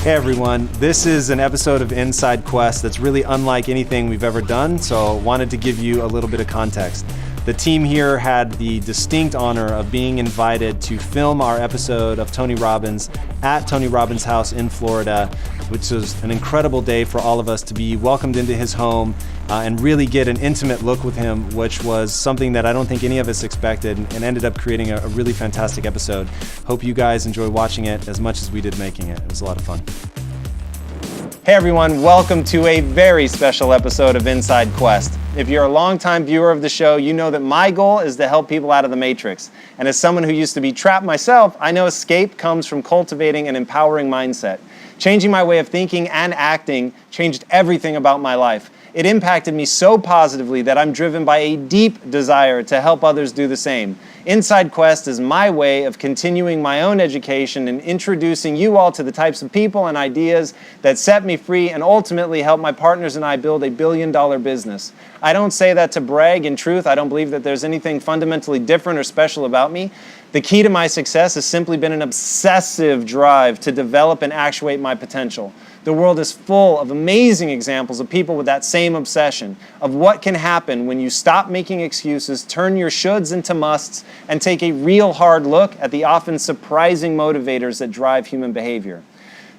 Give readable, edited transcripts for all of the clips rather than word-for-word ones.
Hey everyone, this is an episode of Inside Quest that's really unlike anything we've ever done, so wanted to give you a little bit of context. The team here had the distinct honor of being invited to film our episode of Tony Robbins at Tony Robbins' house in Florida, which was an incredible day for all of us to be welcomed into his home and really get an intimate look with him, which was something that I don't think any of us expected and ended up creating a really fantastic episode. Hope you guys enjoy watching it as much as we did making it. It was a lot of fun. Hey everyone, welcome to a very special episode of Inside Quest. If you're a longtime viewer of the show, you know that my goal is to help people out of the matrix. And as someone who used to be trapped myself, I know escape comes from cultivating an empowering mindset. Changing my way of thinking and acting changed everything about my life. It impacted me so positively that I'm driven by a deep desire to help others do the same. Inside Quest is my way of continuing my own education and introducing you all to the types of people and ideas that set me free and ultimately help my partners and I build a billion-dollar business. I don't say that to brag. In truth, I don't believe that there's anything fundamentally different or special about me. The key to my success has simply been an obsessive drive to develop and actuate my potential. The world is full of amazing examples of people with that same obsession, of what can happen when you stop making excuses, turn your shoulds into musts, and take a real hard look at the often surprising motivators that drive human behavior.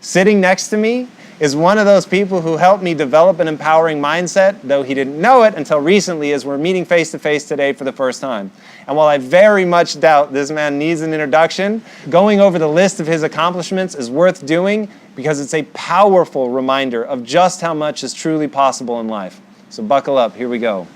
Sitting next to me is one of those people who helped me develop an empowering mindset, though he didn't know it until recently as we're meeting face to face today for the first time. And while I very much doubt this man needs an introduction, going over the list of his accomplishments is worth doing because it's a powerful reminder of just how much is truly possible in life. So buckle up, here we go.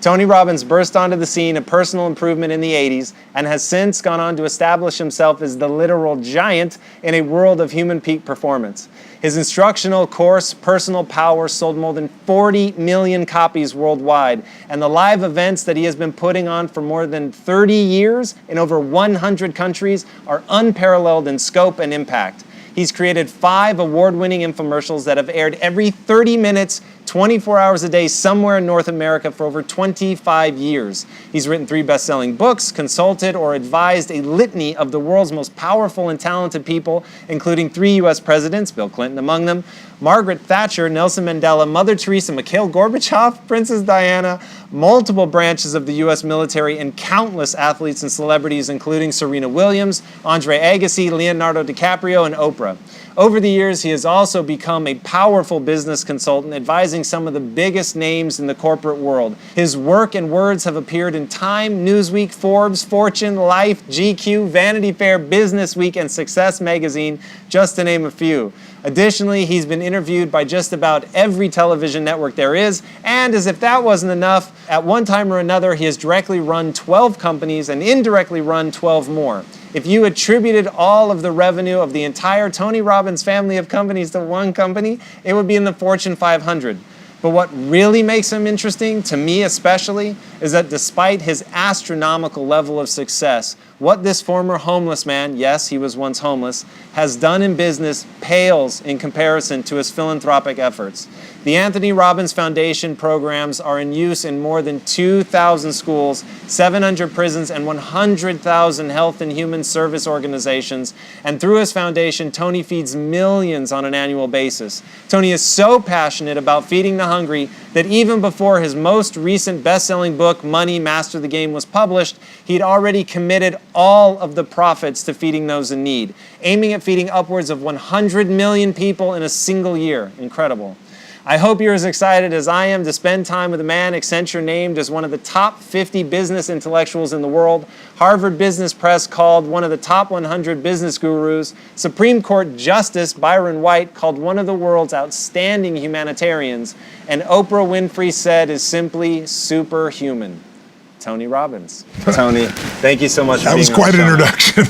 Tony Robbins burst onto the scene of personal improvement in the 80s and has since gone on to establish himself as the literal giant in a world of human peak performance. His instructional course, Personal Power, sold more than 40 million copies worldwide, and the live events that he has been putting on for more than 30 years in over 100 countries are unparalleled in scope and impact. He's created 5 award-winning infomercials that have aired every 30 minutes, 24 hours a day somewhere in North America for over 25 years. He's written 3 best-selling books, consulted or advised a litany of the world's most powerful and talented people, including 3 U.S. presidents, Bill Clinton among them, Margaret Thatcher, Nelson Mandela, Mother Teresa, Mikhail Gorbachev, Princess Diana, multiple branches of the U.S. military, and countless athletes and celebrities, including Serena Williams, Andre Agassi, Leonardo DiCaprio, and Oprah. Over the years, he has also become a powerful business consultant, advising some of the biggest names in the corporate world. His work and words have appeared in Time, Newsweek, Forbes, Fortune, Life, GQ, Vanity Fair, Business Week, and Success Magazine, just to name a few. Additionally, he's been interviewed by just about every television network there is, and as if that wasn't enough, at one time or another, he has directly run 12 companies and indirectly run 12 more. If you attributed all of the revenue of the entire Tony Robbins family of companies to one company, it would be in the Fortune 500. But what really makes him interesting, to me especially, is that despite his astronomical level of success, what this former homeless man, yes, he was once homeless, has done in business pales in comparison to his philanthropic efforts. The Anthony Robbins Foundation programs are in use in more than 2,000 schools, 700 prisons, and 100,000 health and human service organizations. And through his foundation, Tony feeds millions on an annual basis. Tony is so passionate about feeding the hungry that even before his most recent best-selling book, Money, Master the Game, was published, he'd already committed all of the profits to feeding those in need, aiming at feeding upwards of 100 million people in a single year. Incredible. I hope you're as excited as I am to spend time with a man Accenture named as one of the top 50 business intellectuals in the world, Harvard Business Press called one of the top 100 business gurus, Supreme Court Justice Byron White called one of the world's outstanding humanitarians, and Oprah Winfrey said is simply superhuman. Tony Robbins. Tony, thank you so much for being on the show. That was quite an introduction.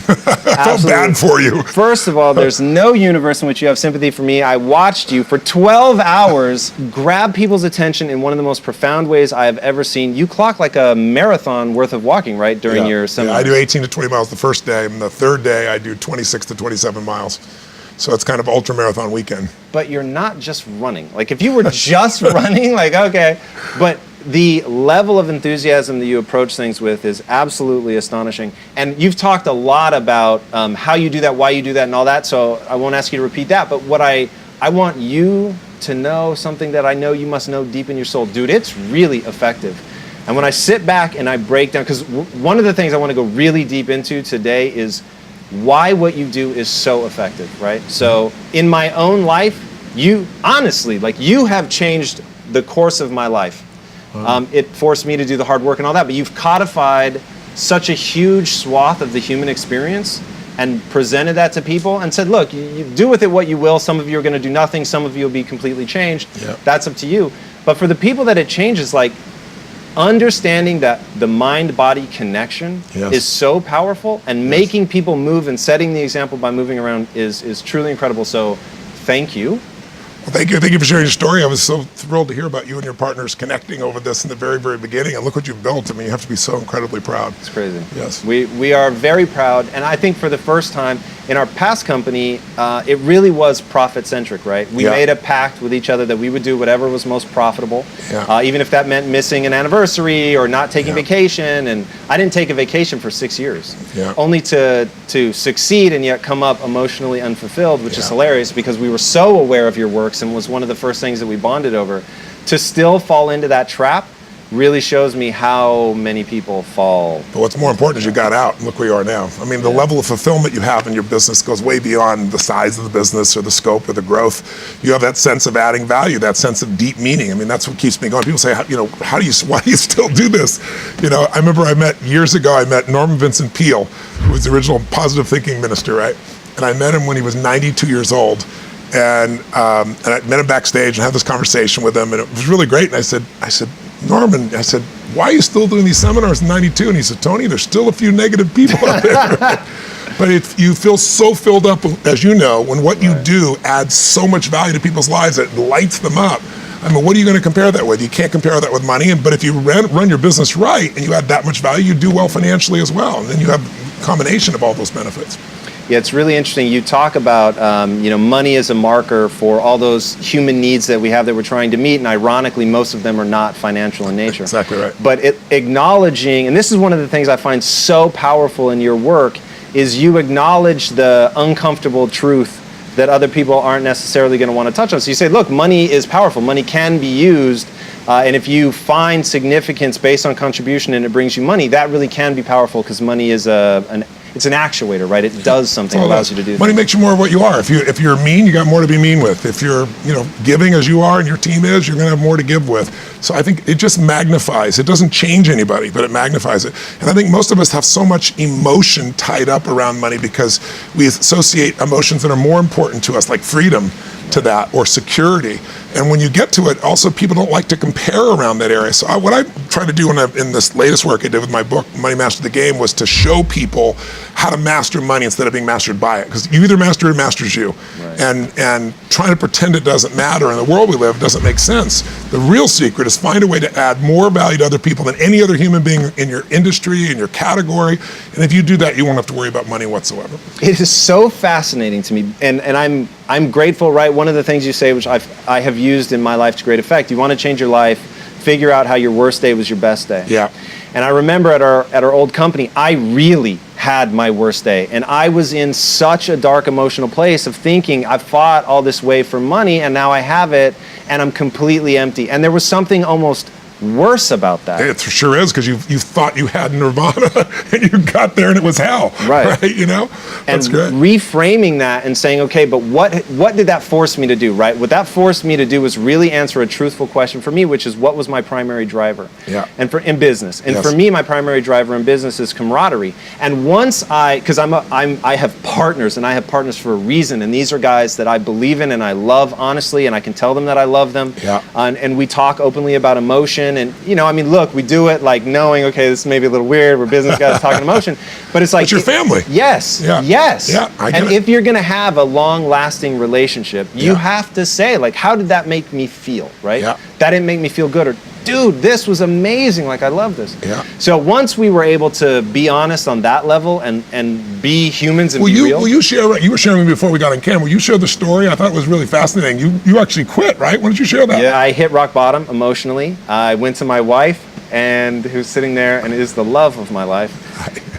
I felt bad for you. First of all, there's no universe in which you have sympathy for me. I watched you for 12 hours grab people's attention in one of the most profound ways I have ever seen. You clock like a marathon worth of walking, right, during your seminar? Yeah, I do 18 to 20 miles the first day, and the third day I do 26 to 27 miles. So it's kind of ultra marathon weekend. But you're not just running. Like if you were just running, like okay, but the level of enthusiasm that you approach things with is absolutely astonishing. And you've talked a lot about how you do that, why you do that, and all that, so I won't ask you to repeat that. But what I want you to know, something that I know you must know deep in your soul. Dude, it's really effective. And when I sit back and I break down, because one of the things I want to go really deep into today is why what you do is so effective, right? So in my own life, you honestly, like, you have changed the course of my life. It forced me to do the hard work and all that, but you've codified such a huge swath of the human experience and presented that to people and said, look, you do with it what you will. Some of you are going to do nothing. Some of you will be completely changed. Yep. That's up to you. But for the people that it changes, like, understanding that the mind-body connection is so powerful, and making people move and setting the example by moving around is truly incredible. So thank you. Well, thank you for sharing your story. I was so thrilled to hear about you and your partners connecting over this in the very, very beginning. And look what you've built. I mean, you have to be so incredibly proud. It's crazy. Yes. We are very proud. And I think for the first time in our past company, it really was profit-centric, right? We made a pact with each other that we would do whatever was most profitable, even if that meant missing an anniversary or not taking vacation. And I didn't take a vacation for 6 years, only to succeed and yet come up emotionally unfulfilled, which is hilarious because we were so aware of your works and was one of the first things that we bonded over. To still fall into that trap really shows me how many people fall. But what's more important is you got out and look where you are now. I mean, the level of fulfillment you have in your business goes way beyond the size of the business or the scope or the growth. You have that sense of adding value, that sense of deep meaning. I mean, that's what keeps me going. People say, why do you still do this? I remember years ago, I met Norman Vincent Peale, who was the original positive thinking minister, right? And I met him when he was 92 years old. And I met him backstage and had this conversation with him, and it was really great. And I said, Norman, why are you still doing these seminars in 92? And he said, Tony, there's still a few negative people out there. But if you feel so filled up, as you know, when what you do adds so much value to people's lives, it lights them up. I mean, what are you going to compare that with? You can't compare that with money. But if you run your business right and you add that much value, you do well financially as well. And then you have a combination of all those benefits. Yeah, it's really interesting. You talk about, money as a marker for all those human needs that we have that we're trying to meet, and ironically, most of them are not financial in nature. Exactly right. But acknowledging, and this is one of the things I find so powerful in your work, is you acknowledge the uncomfortable truth that other people aren't necessarily going to want to touch on. So you say, look, money is powerful. Money can be used, and if you find significance based on contribution and it brings you money, that really can be powerful because money is it's an actuator, right? It does something, allows you to do money makes you more of what you are. If you're mean, you got more to be mean with. If you're giving as you are and your team is, you're going to have more to give with. So I think it just magnifies. It doesn't change anybody, but it magnifies it. And I think most of us have so much emotion tied up around money because we associate emotions that are more important to us, like freedom, to that, or security. And when you get to it, also people don't like to compare around that area. So what I try to do in this latest work I did with my book, Money Master the Game, was to show people how to master money instead of being mastered by it. Because you either master it or it masters you. Right. And trying to pretend it doesn't matter in the world we live doesn't make sense. The real secret is find a way to add more value to other people than any other human being in your industry, in your category. And if you do that, you won't have to worry about money whatsoever. It is so fascinating to me. And I'm grateful, right? One of the things you say, which I have used in my life to great effect, you want to change your life, figure out how your worst day was your best day. Yeah. And I remember at our old company, I really had my worst day. And I was in such a dark emotional place of thinking, I've fought all this way for money and now I have it and I'm completely empty. And there was something almost worse about that. It sure is, because you thought you had nirvana and you got there and it was hell. Right. That's good. Reframing that and saying, okay, but what did that force me to do, right? What that forced me to do was really answer a truthful question for me, which is, what was my primary driver? Yeah. And in business. And for me, my primary driver in business is camaraderie. And once because I have partners, and I have partners for a reason, and these are guys that I believe in and I love honestly, and I can tell them that I love them. Yeah. And we talk openly about emotion. And look, we do it like knowing, okay, this may be a little weird. We're business guys talking emotion, but it's like, it's your family. Yes. Yeah. Yes. Yeah. And if you're going to have a long-lasting relationship, you have to say, like, how did that make me feel, right? Yeah. That didn't make me feel good, or dude, this was amazing. Like, I love this. Yeah. So once we were able to be honest on that level and be humans and be real. Will you share, you were sharing with me before we got on camera, will you share the story? I thought it was really fascinating. You actually quit, right? Why don't you share that? Yeah, I hit rock bottom emotionally. I went to my wife, and who's sitting there and is the love of my life.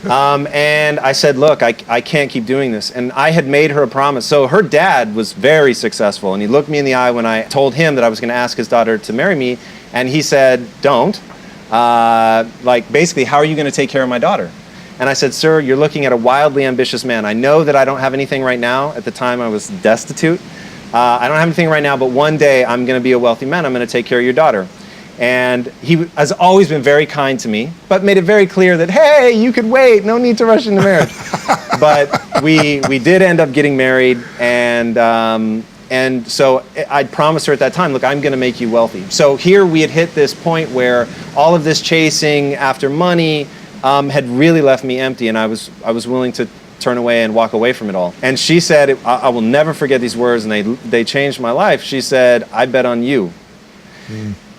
And I said, look, I can't keep doing this. And I had made her a promise. So her dad was very successful, and he looked me in the eye when I told him that I was going to ask his daughter to marry me, and he said, don't. Like, basically, how are you going to take care of my daughter? And I said, sir, you're looking at a wildly ambitious man. I know that I don't have anything right now. At the time, I was destitute. I don't have anything right now, but one day I'm going to be a wealthy man. I'm going to take care of your daughter. And he has always been very kind to me, but made it very clear that, hey, you could wait, no need to rush into marriage. But we did end up getting married, and so I promised her at that time, look, I'm going to make you wealthy. So here we had hit this point where all of this chasing after money had really left me empty, and I was willing to turn away and walk away from it all. And she said, I will never forget these words, and they changed my life. She said, I bet on you.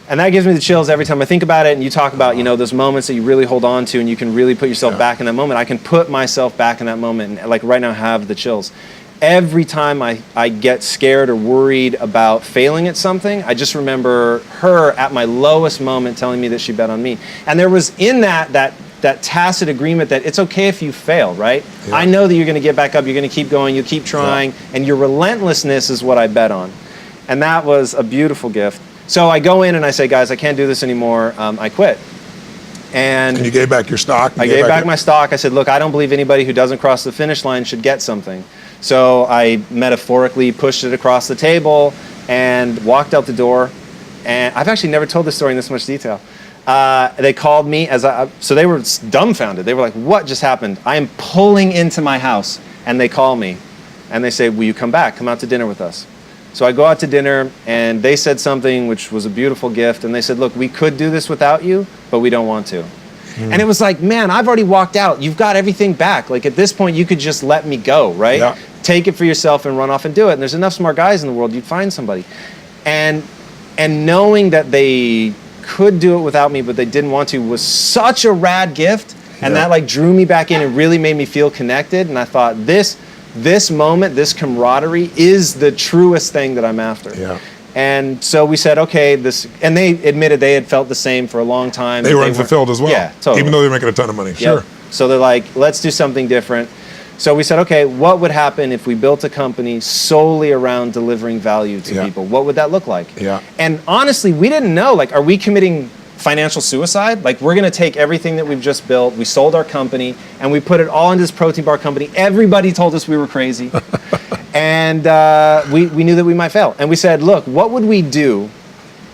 And that gives me the chills every time I think about it. And you talk about, those moments that you really hold on to, and you can really put yourself back in that moment. I can put myself back in that moment, and like right now have the chills. Every time I get scared or worried about failing at something, I just remember her at my lowest moment telling me that she bet on me. And there was in that tacit agreement that it's okay if you fail, right? Yeah. I know that you're going to get back up, you're going to keep going, you keep trying, and your relentlessness is what I bet on. And that was a beautiful gift. So I go in and I say, guys, I can't do this anymore. I quit. And you gave back your stock? I gave back my stock. I said, look, I don't believe anybody who doesn't cross the finish line should get something. So I metaphorically pushed it across the table and walked out the door. And I've actually never told this story in this much detail. They called me so they were dumbfounded. They were like, what just happened? I am pulling into my house, and they call me and they say, will you come back? Come out to dinner with us. So I go out to dinner, and they said something which was a beautiful gift. And they said, look, we could do this without you, but we don't want to. And it was like, man, I've already walked out. You've got everything back. Like, at this point, you could just let me go, right? Yeah. Take it for yourself and run off and do it. And there's enough smart guys in the world, you'd find somebody. And knowing that they could do it without me, but they didn't want to, was such a rad gift. And that like drew me back in and really made me feel connected. And I thought, this moment, this camaraderie is the truest thing that I'm after. Yeah. And so we said, okay, and they admitted they had felt the same for a long time. They were unfulfilled as well. Yeah, totally. Even though they were making a ton of money. Yep. Sure. So they're like, let's do something different. So we said, okay, what would happen if we built a company solely around delivering value to people? What would that look like? Yeah. And honestly, we didn't know, like, are we committing financial suicide? Like, we're going to take everything that we've just built, we sold our company, and we put it all into this protein bar company. Everybody told us we were crazy. And we knew that we might fail. And we said, look, what would we do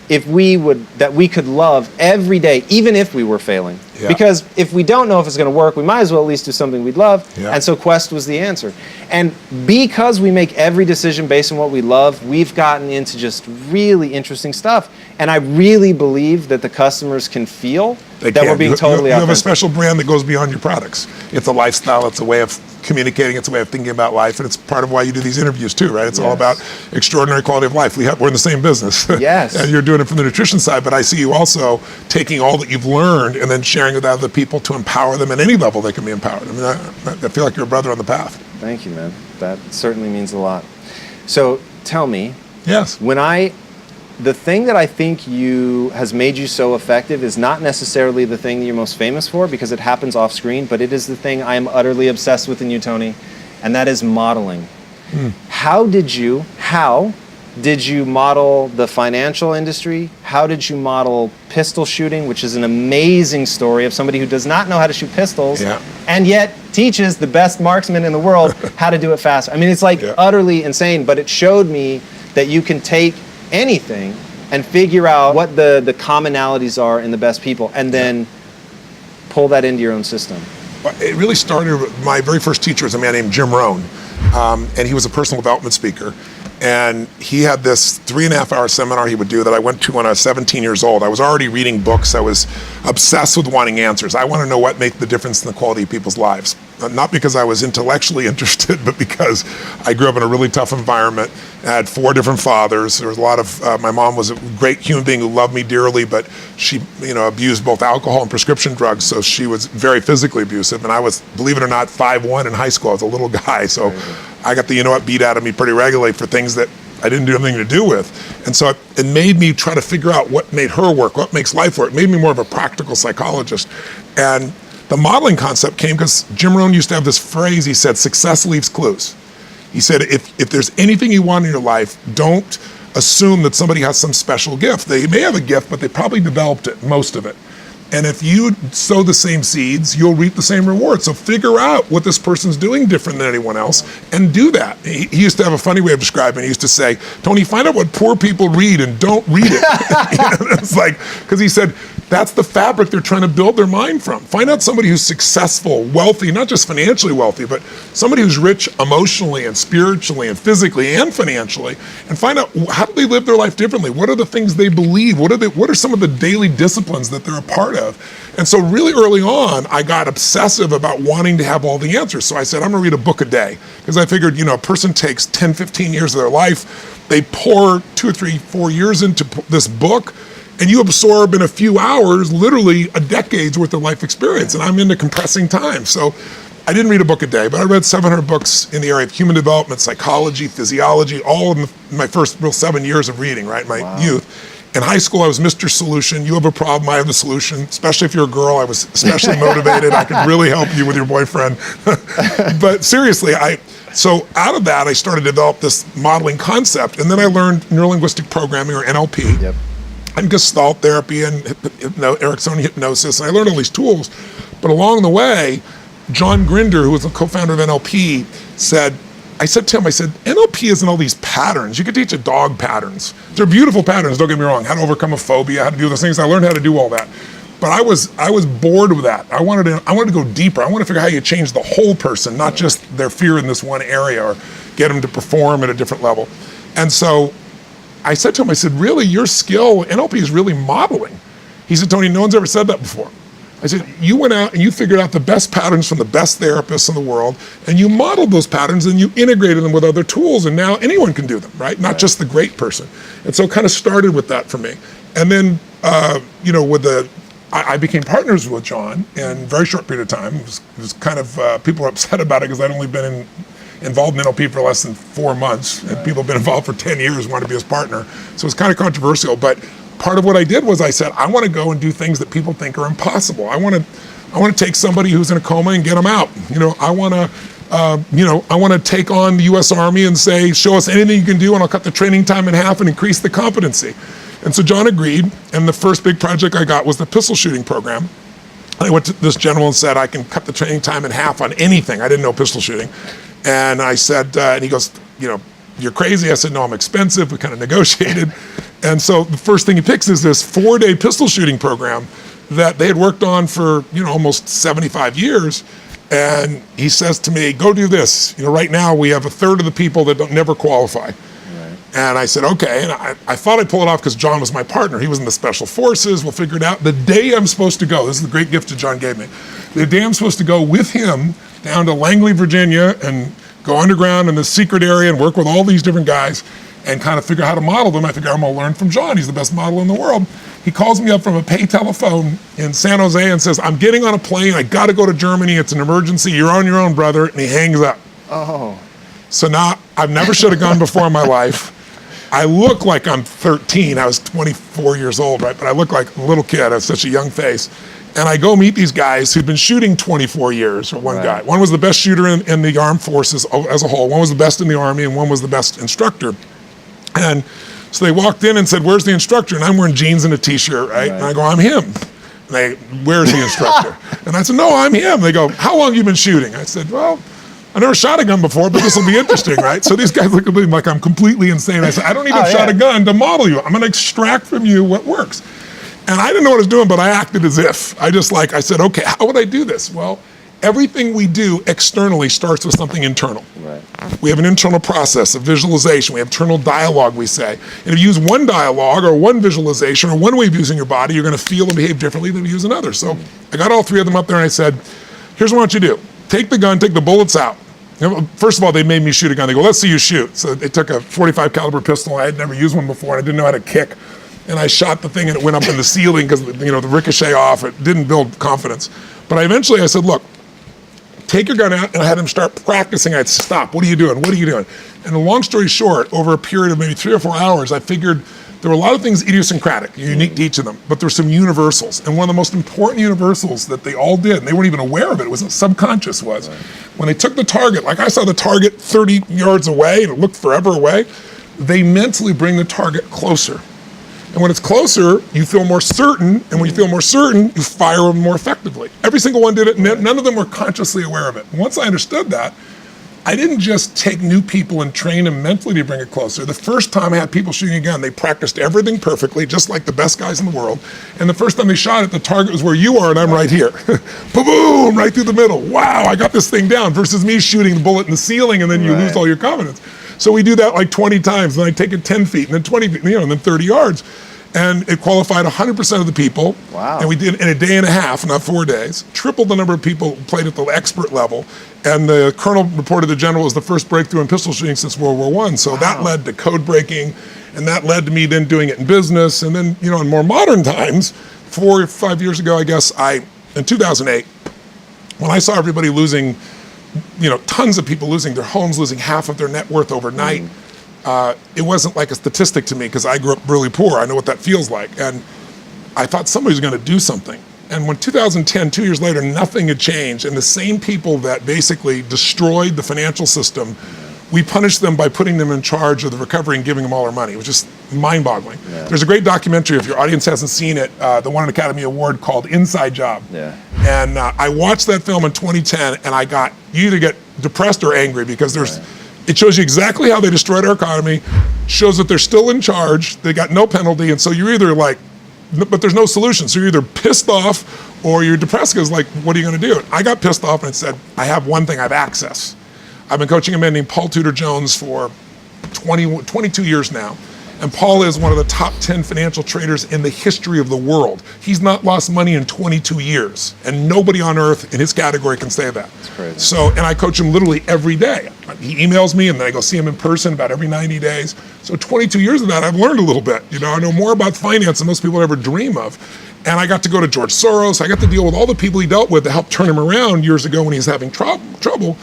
if we could love every day, even if we were failing? Yeah. Because if we don't know if it's going to work, we might as well at least do something we'd love. Yeah. And so Quest was the answer. And because we make every decision based on what we love, we've gotten into just really interesting stuff. And I really believe that the customers can feel that we're being totally authentic. You have a special brand that goes beyond your products. It's a lifestyle. It's a way of communicating. It's a way of thinking about life. And it's part of why you do these interviews too, right? It's all about extraordinary quality of life. We're in the same business. Yes. And you're doing it from the nutrition side, but I see you also taking all that you've learned and then sharing with other people to empower them at any level they can be empowered. I mean, I feel like you're a brother on the path. Thank you, man. That certainly means a lot. So tell me, yes, the thing that I think has made you so effective is not necessarily the thing that you're most famous for, because it happens off screen, but it is the thing I am utterly obsessed with in you, Tony, and that is modeling. How did you model the financial industry? How did you model pistol shooting, which is an amazing story of somebody who does not know how to shoot pistols, and yet teaches the best marksman in the world how to do it fast? I mean, it's like utterly insane, but it showed me that you can take anything and figure out what the commonalities are in the best people, and then pull that into your own system. It really started with my very first teacher was a man named Jim Rohn, and he was a personal development speaker. And he had this 3.5-hour seminar he would do that I went to when I was 17 years old. I was already reading books. I was obsessed with wanting answers. I want to know what makes the difference in the quality of people's lives. Not because I was intellectually interested, but because I grew up in a really tough environment. I had 4 different fathers. There was a lot of, my mom was a great human being who loved me dearly, but she, abused both alcohol and prescription drugs, so she was very physically abusive. And I was, believe it or not, 5'1" in high school. I was a little guy, so I got the beat out of me pretty regularly for things that I didn't do anything to do with. And so it made me try to figure out what made her work, what makes life work. It made me more of a practical psychologist. And the modeling concept came because Jim Rohn used to have this phrase. He said, success leaves clues. He said, if there's anything you want in your life, don't assume that somebody has some special gift. They may have a gift, but they probably developed it, most of it. And if you sow the same seeds, you'll reap the same reward. So figure out what this person's doing different than anyone else and do that. He used to have a funny way of describing it. He used to say, Tony, find out what poor people read and don't read it. It's like, because he said, that's the fabric they're trying to build their mind from. Find out somebody who's successful, wealthy, not just financially wealthy, but somebody who's rich emotionally and spiritually and physically and financially, and find out how do they live their life differently? What are the things they believe? What are some of the daily disciplines that they're a part of? And so really early on, I got obsessive about wanting to have all the answers. So I said, I'm gonna read a book a day. Because I figured, a person takes 10, 15 years of their life, they pour 2 or 3, 4 years into this book, and you absorb in a few hours, literally a decade's worth of life experience. And I'm into compressing time. So I didn't read a book a day, but I read 700 books in the area of human development, psychology, physiology, all in my first real 7 years of reading, right, my youth. In high school, I was Mr. Solution. You have a problem, I have the solution. Especially if you're a girl, I was especially motivated. I could really help you with your boyfriend. But seriously, so out of that, I started to develop this modeling concept. And then I learned neurolinguistic programming, or NLP. Yep. And Gestalt therapy and Ericksonian hypnosis. And I learned all these tools. But along the way, John Grinder, who was the co-founder of NLP, I said to him, NLP isn't all these patterns. You could teach a dog patterns. They're beautiful patterns, don't get me wrong. How to overcome a phobia, how to do those things. I learned how to do all that. But I was bored with that. I wanted to go deeper. I want to figure out how you change the whole person, not just their fear in this one area, or get them to perform at a different level. And so I said to him, really, your skill, NLP is really modeling. He said, Tony, no one's ever said that before. I said, you went out and you figured out the best patterns from the best therapists in the world, and you modeled those patterns and you integrated them with other tools, and now anyone can do them, right? Not just the great person. And so it kind of started with that for me. And then, I became partners with John in a very short period of time. It was kind of, people were upset about it because I'd only been involved in NLP for less than 4 months, and people have been involved for 10 years, wanted to be his partner. So it's kind of controversial, but part of what I did was I said, I want to go and do things that people think are impossible. I want to take somebody who's in a coma and get them out. I want to take on the U.S. Army and say, show us anything you can do, and I'll cut the training time in half and increase the competency. And so John agreed, and the first big project I got was the pistol shooting program. I went to this general and said, I can cut the training time in half on anything. I didn't know pistol shooting. And I said, and he goes, you're crazy. I said, no, I'm expensive. We kind of negotiated. And so the first thing he picks is this 4-day pistol shooting program that they had worked on for, almost 75 years. And he says to me, go do this. Right now we have 1/3 of the people that don't never qualify. Right. And I said, okay. And I thought I'd pull it off because John was my partner. He was in the special forces. We'll figure it out. The day I'm supposed to go, this is the great gift that John gave me. The day I'm supposed to go with him down to Langley, Virginia, and go underground in the secret area and work with all these different guys and kind of figure out how to model them. I figure I'm going to learn from John. He's the best model in the world. He calls me up from a pay telephone in San Jose and says, I'm getting on a plane. I got to go to Germany. It's an emergency. You're on your own, brother. And he hangs up. Oh. So now I've never shot a gun before in my life. I look like I'm 13. I was 24 years old, right? But I look like a little kid. I have such a young face. And I go meet these guys who'd been shooting 24 years, or one guy. One was the best shooter in the armed forces as a whole. One was the best in the Army, and one was the best instructor. And so they walked in and said, where's the instructor? And I'm wearing jeans and a t-shirt, right? And I go, I'm him. And where's the instructor? And I said, no, I'm him. They go, how long have you been shooting? I said, well, I never shot a gun before, but this will be interesting, right? So these guys look at me like I'm completely insane. I said, I don't even shot a gun to model you. I'm going to extract from you what works. And I didn't know what I was doing, but I acted as if. I said, okay, how would I do this? Well, Everything we do externally starts with something internal. Right. We have an internal process of visualization. We have internal dialogue, we say. And if you use one dialogue or one visualization or one way of using your body, you're going to feel and behave differently than if you use another. So I got all three of them up there and I said, here's what I want you to do. Take the gun, take the bullets out. First of all, they made me shoot a gun. They go, let's see you shoot. So they took a .45 caliber pistol. I had never used one before. And I didn't know how to kick. And I shot the thing and it went up in the ceiling because, the ricochet off. It didn't build confidence. But I said, look, take your gun out, and I had him start practicing. I'd stop. What are you doing? What are you doing? And the long story short, over a period of maybe 3 or 4 hours, I figured there were a lot of things idiosyncratic, unique to each of them, but there's some universals. And one of the most important universals that they all did, and they weren't even aware of it, it was subconscious, was when they took the target, like I saw the target 30 yards away, and it looked forever away, they mentally bring the target closer. And when it's closer, you feel more certain, and when you feel more certain, you fire them more effectively. Every single one did it, and none of them were consciously aware of it. Once I understood that, I didn't just take new people and train them mentally to bring it closer. The first time I had people shooting a gun, they practiced everything perfectly, just like the best guys in the world. And the first time they shot it, the target was where you are, and I'm right here. Boom, right through the middle. Wow, I got this thing down, versus me shooting the bullet in the ceiling, and then you lose all your confidence. So we do that like 20 times, and I take it 10 feet, and then 20 feet, and then 30 yards. And it qualified 100% of the people. Wow. And we did it in a day and a half, not 4 days. Tripled the number of people who played at the expert level. And the colonel reported the general was the first breakthrough in pistol shooting since World War I. So that led to code breaking, and that led to me then doing it in business. And then, in more modern times, 4 or 5 years ago, I guess, in 2008, when I saw everybody losing, tons of people losing their homes, losing half of their net worth overnight, it wasn't like a statistic to me because I grew up really poor. I know what that feels like. And I thought somebody's going to do something. And when 2010, 2 years later, nothing had changed, and the same people that basically destroyed the financial system, we punished them by putting them in charge of the recovery and giving them all our money. It was just mind-boggling. Yeah. There's a great documentary, if your audience hasn't seen it, that won an Academy Award called Inside Job. Yeah. And I watched that film in 2010, and you either get depressed or angry because it shows you exactly how they destroyed our economy, shows that they're still in charge, they got no penalty, and so you're either like, but there's no solution. So you're either pissed off or you're depressed because what are you going to do? I got pissed off and said, I have one thing, I have access. I've been coaching a man named Paul Tudor Jones for 22 years now. And Paul is one of the top 10 financial traders in the history of the world. He's not lost money in 22 years. And nobody on earth in his category can say that. That's crazy. So, and I coach him literally every day. He emails me and then I go see him in person about every 90 days. So 22 years of that, I've learned a little bit. I know more about finance than most people ever dream of. And I got to go to George Soros. I got to deal with all the people he dealt with to help turn him around years ago when he was having trouble.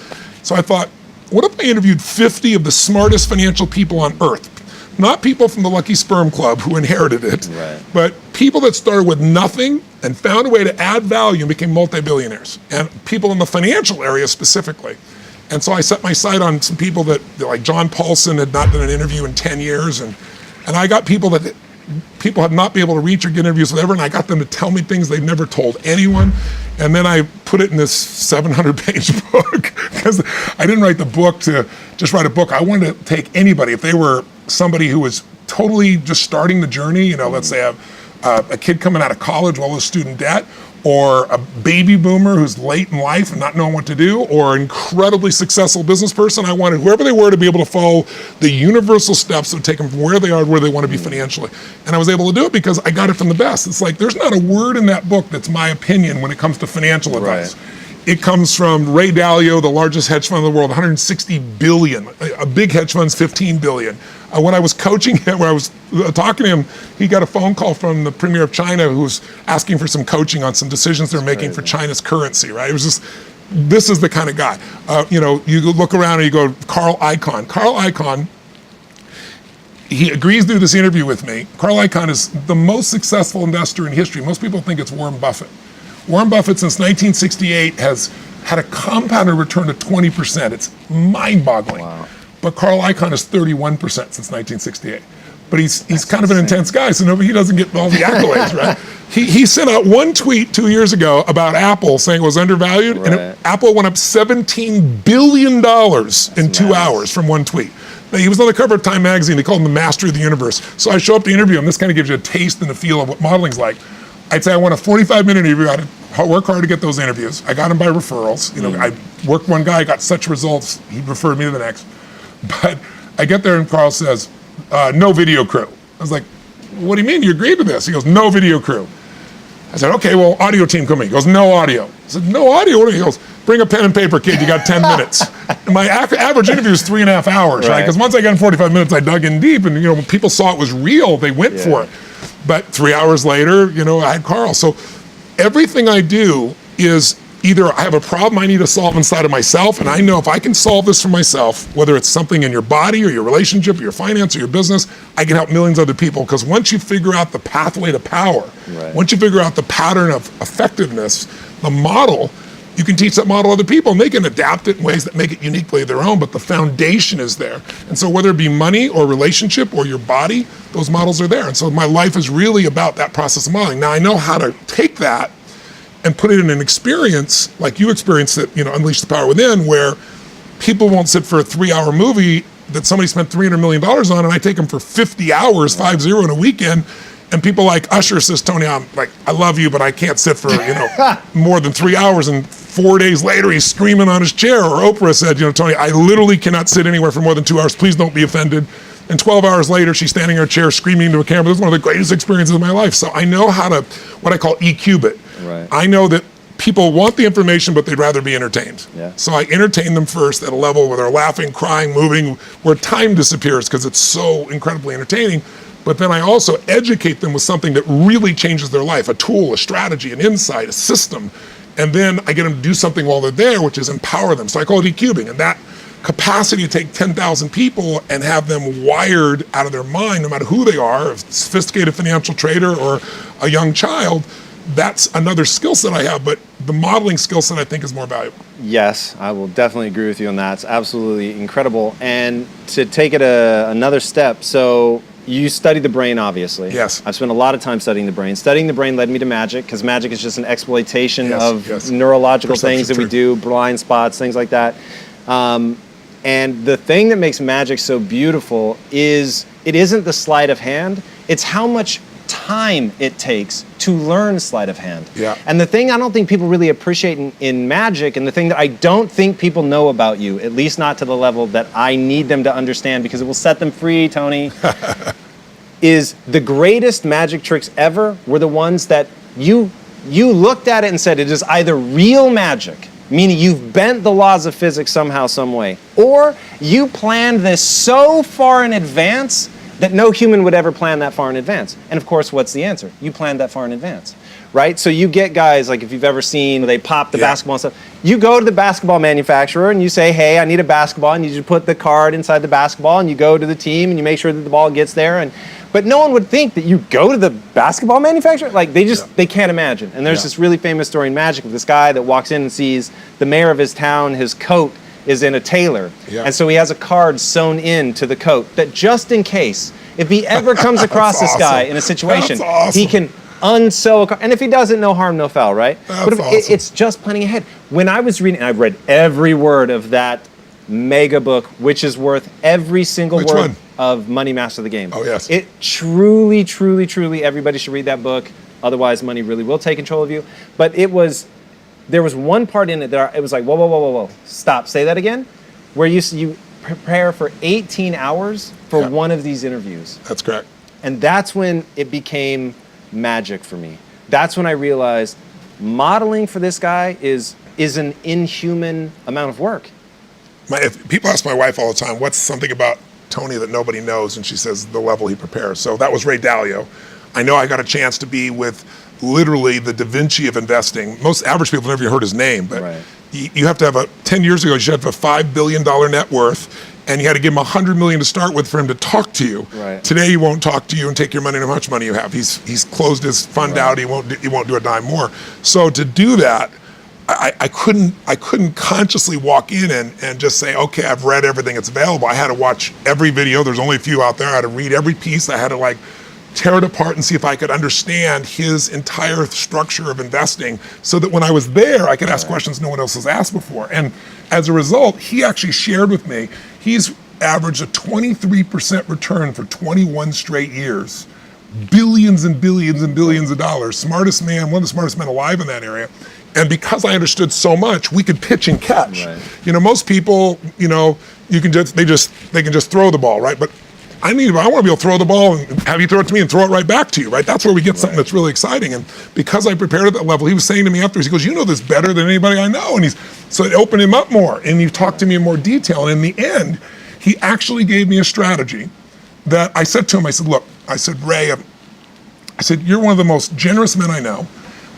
So I thought, what if I interviewed 50 of the smartest financial people on earth? Not people from the Lucky Sperm Club who inherited it, but people that started with nothing and found a way to add value and became multi-billionaires, and people in the financial area specifically. And so I set my sight on some people that, like John Paulson, had not done an interview in 10 years, and I got people that people had not been able to reach or get interviews with ever, and I got them to tell me things they've never told anyone. And then I put it in this 700-page book, because I didn't write the book to just write a book. I wanted to take anybody, if they were somebody who was totally just starting the journey, let's say a kid coming out of college with all his student debt, or a baby boomer who's late in life and not knowing what to do, or an incredibly successful business person. I wanted whoever they were to be able to follow the universal steps that would take them from where they are to where they want to be financially. And I was able to do it because I got it from the best. It's like there's not a word in that book that's my opinion when it comes to financial advice. It comes from Ray Dalio, the largest hedge fund in the world, 160 billion. A big hedge fund's 15 billion. When I was coaching him, when I was talking to him, he got a phone call from the premier of China who was asking for some coaching on some decisions they're making for China's currency, right? It was just, this is the kind of guy. You look around and you go, Carl Icahn. Carl Icahn, he agrees to do this interview with me. Carl Icahn is the most successful investor in history. Most people think it's Warren Buffett. Warren Buffett, since 1968, has had a compounded return of 20%. It's mind-boggling. Wow. But Carl Icahn is 31% since 1968. But he's kind of an intense guy, so he doesn't get all the accolades, right? He sent out one tweet 2 years ago about Apple saying it was undervalued, and Apple went up $17 billion in 2 hours from one tweet. Now, he was on the cover of Time magazine. They called him the master of the universe. So I show up to interview him. This kind of gives you a taste and a feel of what modeling's like. I'd say I want a 45-minute interview. I had work hard to get those interviews. I got them by referrals. You know, I worked one guy, got such results, he referred me to the next. But I get there and Carl says, no video crew. I was like, what do you mean? You agreed to this? He goes, no video crew. I said, okay, well, audio team come in. He goes, no audio. I said, no audio? He goes, bring a pen and paper, kid, you got 10 minutes. And my average interview is 3.5 hours, right? Because once I got in 45 minutes, I dug in deep, and you know, when people saw it was real, they went for it. But 3 hours later, you know, I had Carl. So everything I do is either I have a problem I need to solve inside of myself, and I know if I can solve this for myself, whether it's something in your body or your relationship or your finance or your business, I can help millions of other people. Because once you figure out the pathway to power, once you figure out the pattern of effectiveness, the model, you can teach that model to other people, and they can adapt it in ways that make it uniquely their own, but the foundation is there. And so whether it be money or relationship or your body, those models are there. And so my life is really about that process of modeling. Now I know how to take that and put it in an experience like you experienced it, you know, Unleash the Power Within, where people won't sit for a 3-hour movie that somebody spent $300 million on, and I take them for 50 hours, 50 in a weekend, and people like Usher says, Tony, I'm like, I love you, but I can't sit for, you know, more than 3 hours, and 4 days later he's screaming on his chair. Or Oprah said, you know, Tony, I literally cannot sit anywhere for more than 2 hours, please don't be offended. And 12 hours later, she's standing in her chair screaming into a camera. This is one of the greatest experiences of my life. So I know how to, what I call EQ it. I know that people want the information, but they'd rather be entertained. So I entertain them first at a level where they're laughing, crying, moving, where time disappears because it's so incredibly entertaining. But then I also educate them with something that really changes their life, a tool, a strategy, an insight, a system. And then I get them to do something while they're there, which is empower them. So I call it EQing. And that capacity to take 10,000 people and have them wired out of their mind, no matter who they are, a sophisticated financial trader or a young child, that's another skill set I have, but the modeling skill set I think is more valuable. Yes, I will definitely agree with you on that. It's absolutely incredible. And to take it another step, so you study the brain, obviously. Yes. I've spent a lot of time studying the brain. Studying the brain led me to magic, because magic is just an exploitation of neurological things that we do, blind spots, things like that. And the thing that makes magic so beautiful is it isn't the sleight of hand, it's how much time it takes to learn sleight of hand. And the thing I don't think people really appreciate in magic, and the thing that I don't think people know about you, at least not to the level that I need them to understand because it will set them free, Tony, is the greatest magic tricks ever were the ones that you looked at it and said it is either real magic, meaning you've bent the laws of physics somehow, some way, or you planned this so far in advance that no human would ever plan that far in advance. And of course, what's the answer? You planned that far in advance, right? So you get guys, like if you've ever seen, they pop the basketball and stuff. You go to the basketball manufacturer and you say, hey, I need a basketball. I need you to put the card inside the basketball, and you go to the team and you make sure that the ball gets there. But no one would think that you go to the basketball manufacturer. Like they can't imagine. And there's this really famous story in magic of this guy that walks in and sees the mayor of his town, his coat is in a tailor. And so he has a card sewn into the coat that just in case, if he ever comes across this guy in a situation, he can unsew a card. And if he doesn't, no harm, no foul, right? But it's just planning ahead. When I was reading, I've read every word of that mega book, which is worth every single word of Money Master the Game. It truly, truly, truly, everybody should read that book. Otherwise, money really will take control of you. But there was one part in it that it was like, whoa, stop, say that again. Where you prepare for 18 hours for one of these interviews. That's correct. And that's when it became magic for me. That's when I realized modeling for this guy is an inhuman amount of work. If people ask my wife all the time, what's something about Tony that nobody knows? And she says, the level he prepares. So that was Ray Dalio. I know I got a chance to be with literally the Da Vinci of investing. Most average people never even heard his name, but you have to have 10 years ago, you should have a $5 billion net worth, and you had to give him $100 million to start with for him to talk to you. Today he won't talk to you and take your money, no matter how much money you have. He's closed his fund out, he won't do a dime more. So to do that, I couldn't consciously walk in and just say, okay, I've read everything that's available. I had to watch every video. There's only a few out there. I had to read every piece. I had to tear it apart and see if I could understand his entire structure of investing, so that when I was there, I could ask questions no one else has asked before. And as a result, he actually shared with me, he's averaged a 23% return for 21 straight years billions and billions and billions of dollars, smartest man, one of the smartest men alive in that area. And because I understood so much, we could pitch and catch. Right. Most people, they can just throw the ball, right? But I want to be able to throw the ball and have you throw it to me and throw it right back to you, right? That's where we get something that's really exciting. And because I prepared at that level, he was saying to me afterwards, he goes, you know this better than anybody I know. And so it opened him up more, and you talked to me in more detail. And in the end, he actually gave me a strategy that I said to him, I said, look, I said, Ray, I said, you're one of the most generous men I know.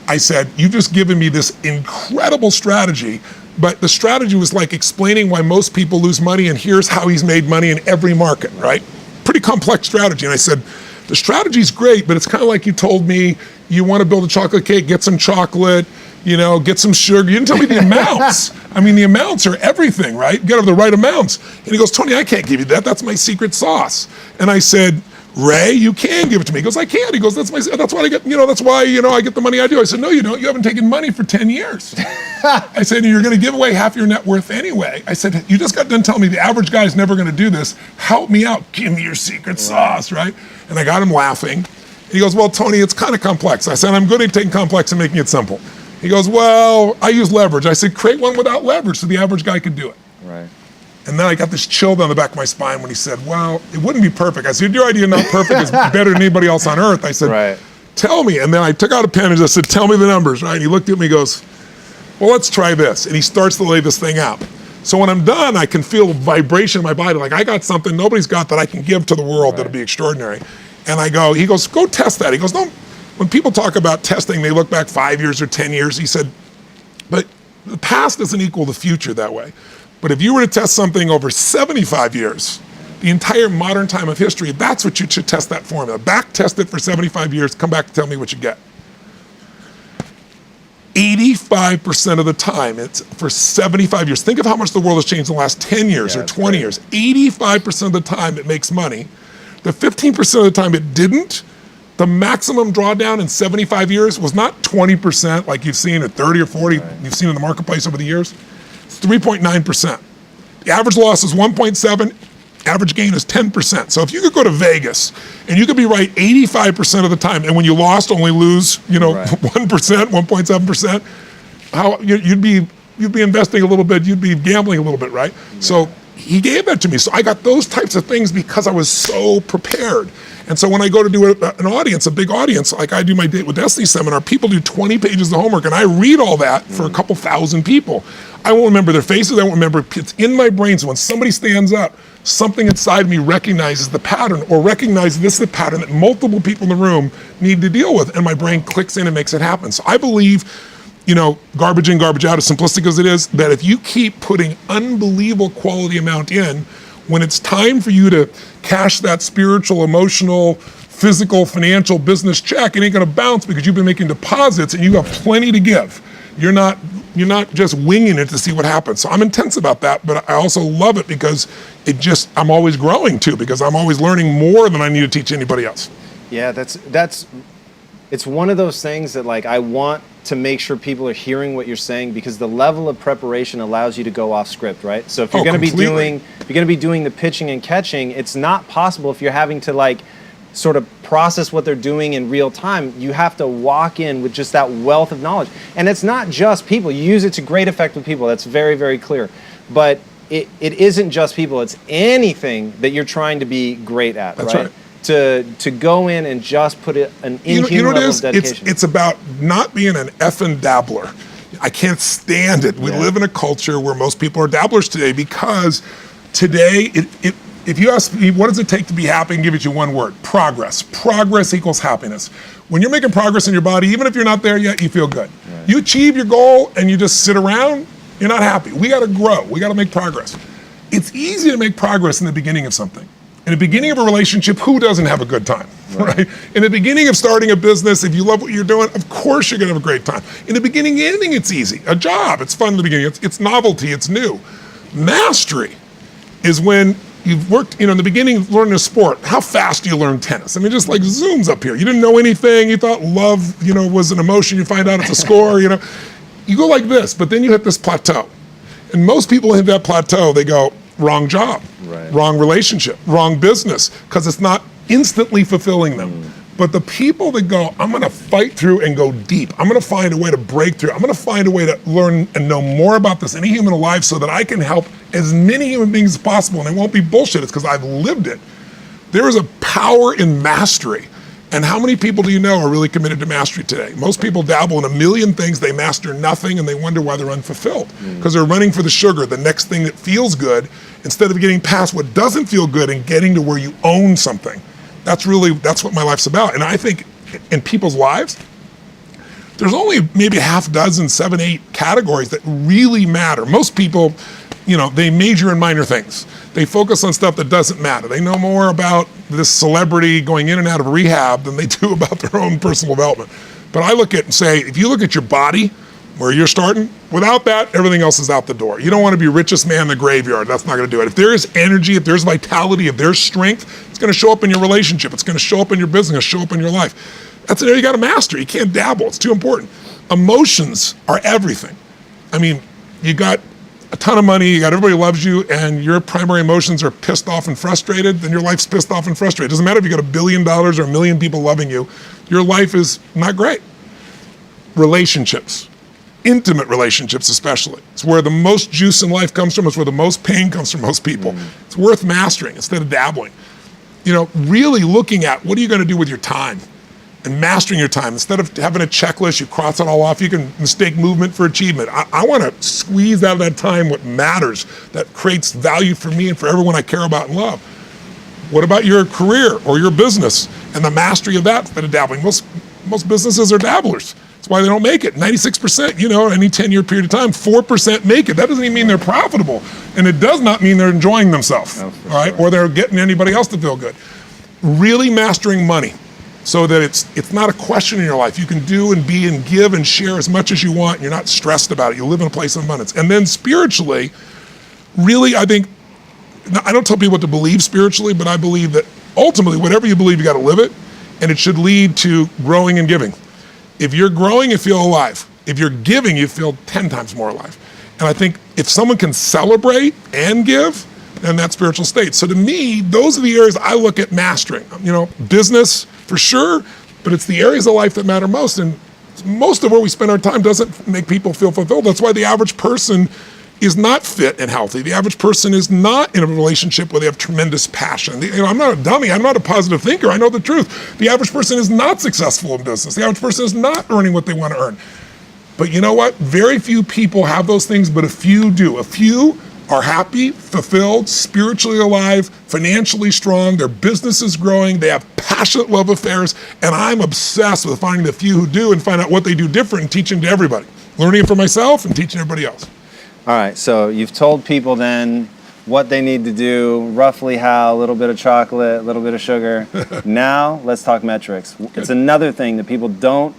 I said, you've just given me this incredible strategy, but the strategy was like explaining why most people lose money, and here's how he's made money in every market, right? Pretty complex strategy. And I said, the strategy's great, but it's kind of like you told me you want to build a chocolate cake, get some chocolate, get some sugar. You didn't tell me the amounts. I mean, the amounts are everything, right? You got to have the right amounts. And he goes, Tony, I can't give you that. That's my secret sauce. And I said, Ray, you can give it to me. He goes, I can't. He goes, that's what I get, that's why, I get the money I do. I said, no, you don't. You haven't taken money for 10 years. I said, you're going to give away half your net worth anyway. I said, you just got done telling me the average guy's never going to do this. Help me out. Give me your secret sauce, right? And I got him laughing. He goes, well, Tony, it's kind of complex. I said, I'm good at taking complex and making it simple. He goes, well, I use leverage. I said, create one without leverage so the average guy could do it. Right. And then I got this chill down the back of my spine when he said, well, it wouldn't be perfect. I said, your idea not perfect is better than anybody else on earth. I said, right. Tell me. And then I took out a pen and I said, tell me the numbers, right? And he looked at me and goes, well, let's try this. And he starts to lay this thing out. So when I'm done, I can feel vibration in my body. Like I got something nobody's got that I can give to the world that'll be extraordinary. And he goes, go test that. He goes, no, when people talk about testing, they look back 5 years or 10 years. He said, but the past doesn't equal the future that way. But if you were to test something over 75 years, the entire modern time of history, that's what you should test that formula. Back test it for 75 years, come back and tell me what you get. 85% of the time, it's for 75 years. Think of how much the world has changed in the last 10 years or 20 years. 85% of the time it makes money. The 15% of the time it didn't. The maximum drawdown in 75 years was not 20% like you've seen, or 30 or 40 you've seen in the marketplace over the years. 3.9%. The average loss is 1.7, average gain is 10%. So if you could go to Vegas and you could be right 85% of the time, and when you lost only lose, 1%, 1.7%, you'd be investing a little bit, you'd be gambling a little bit, right? Yeah. So he gave that to me. So I got those types of things because I was so prepared. And so when I go to do an audience, a big audience, like I do my Date with Destiny seminar, people do 20 pages of homework, and I read all that for a couple thousand people. I won't remember their faces, I won't remember, it's in my brain. So when somebody stands up, something inside me recognizes the pattern, or recognizes this is the pattern that multiple people in the room need to deal with, and my brain clicks in and makes it happen. So I believe, garbage in, garbage out, as simplistic as it is, that if you keep putting unbelievable quality amount in, when it's time for you to cash that spiritual, emotional, physical, financial, business check, it ain't gonna bounce because you've been making deposits and you have plenty to give. You're not just winging it to see what happens. So I'm intense about that, but I also love it because I'm always growing too, because I'm always learning more than I need to teach anybody else. Yeah, it's one of those things that I want to make sure people are hearing what you're saying, because the level of preparation allows you to go off script, right? So if you're going to be doing the pitching and catching, it's not possible if you're having to sort of process what they're doing in real time. You have to walk in with just that wealth of knowledge. And it's not just people. You use it to great effect with people. That's very, very clear. But it isn't just people. It's anything that you're trying to be great at, That's right? To go in and just put an inhuman level of dedication. It's about not being an effing dabbler. I can't stand it. We live in a culture where most people are dabblers today, because today, if you ask me, what does it take to be happy, I can give it you one word: progress. Progress equals happiness. When you're making progress in your body, even if you're not there yet, you feel good. Right. You achieve your goal and you just sit around, you're not happy. We gotta grow, we gotta make progress. It's easy to make progress in the beginning of something. In the beginning of a relationship, who doesn't have a good time, right? In the beginning of starting a business, if you love what you're doing, of course you're gonna have a great time. In the beginning, anything, it's easy. A job, it's fun in the beginning. It's novelty, it's new. Mastery is when you've worked, in the beginning, learning a sport. How fast do you learn tennis? I mean, just zooms up here. You didn't know anything. You thought love, was an emotion. You find out it's a score, You go like this, but then you hit this plateau. And most people hit that plateau, they go, wrong job, wrong relationship, wrong business, because it's not instantly fulfilling them. But the people that go, I'm gonna fight through and go deep. I'm gonna find a way to break through. I'm gonna find a way to learn and know more about this any human alive so that I can help as many human beings as possible. And it won't be bullshit, it's because I've lived it. There is a power in mastery. And how many people do you know are really committed to mastery today? Most people dabble in a million things, they master nothing, and they wonder why they're unfulfilled. Because they're running for the sugar, the next thing that feels good, instead of getting past what doesn't feel good and getting to where you own something. That's what my life's about. And I think in people's lives, there's only maybe a half dozen, 7, 8 categories that really matter. Most people, they major in minor things. They focus on stuff that doesn't matter. They know more about this celebrity going in and out of rehab than they do about their own personal development. But I look at and say, if you look at your body, where you're starting, without that, everything else is out the door. You don't want to be richest man in the graveyard. That's not going to do it. If there is energy, if there's vitality, if there's strength, it's going to show up in your relationship. It's going to show up in your business, show up in your life. That's an area you got to master. You can't dabble. It's too important. Emotions are everything. I mean, you got a ton of money, you got everybody loves you, and your primary emotions are pissed off and frustrated, then your life's pissed off and frustrated. It doesn't matter if you got $1 billion or 1 million people loving you, your life is not great. Relationships, intimate relationships especially. It's where the most juice in life comes from, it's where the most pain comes from most people. It's worth mastering instead of dabbling. Really looking at what are you gonna do with your time? And mastering your time. Instead of having a checklist, you cross it all off, you can mistake movement for achievement. I want to squeeze out of that time what matters, that creates value for me and for everyone I care about and love. What about your career or your business and the mastery of that instead of dabbling? Most businesses are dabblers. That's why they don't make it. 96%, any 10-year period of time, 4% make it. That doesn't even mean they're profitable. And it does not mean they're enjoying themselves, all right? Or they're getting anybody else to feel good. Really mastering money, so that it's not a question in your life. You can do and be and give and share as much as you want, and you're not stressed about it. You live in a place of abundance. And then spiritually, really, I think, I don't tell people what to believe spiritually, but I believe that ultimately, whatever you believe, you got to live it, and it should lead to growing and giving. If you're growing, you feel alive. If you're giving, you feel 10 times more alive. And I think if someone can celebrate and give, then that's spiritual state. So to me, those are the areas I look at mastering. Business, for sure, but it's the areas of life that matter most. And most of where we spend our time doesn't make people feel fulfilled. That's why the average person is not fit and healthy. The average person is not in a relationship where they have tremendous passion. I'm not a dummy. I'm not a positive thinker. I know the truth. The average person is not successful in business. The average person is not earning what they want to earn. But you know what? Very few people have those things, but a few do. A few are happy, fulfilled, spiritually alive, financially strong, their business is growing, they have passionate love affairs, and I'm obsessed with finding the few who do and find out what they do different and teaching to everybody. Learning it for myself and teaching everybody else. All right, so you've told people then what they need to do, roughly how, a little bit of chocolate, a little bit of sugar. Now, let's talk metrics. Good. It's another thing that people don't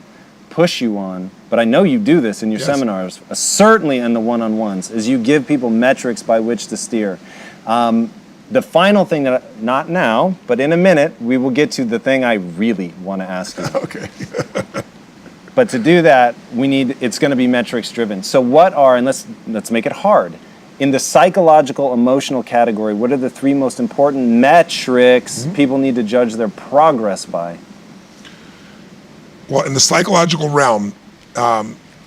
push you on, but I know you do this in your seminars, certainly in the one-on-ones, is you give people metrics by which to steer. The final thing that, not now, but in a minute, we will get to the thing I really want to ask you. Okay. But to do that, it's going to be metrics driven. So what are, and let's make it hard, in the psychological, emotional category, what are the 3 most important metrics people need to judge their progress by? Well, in the psychological realm,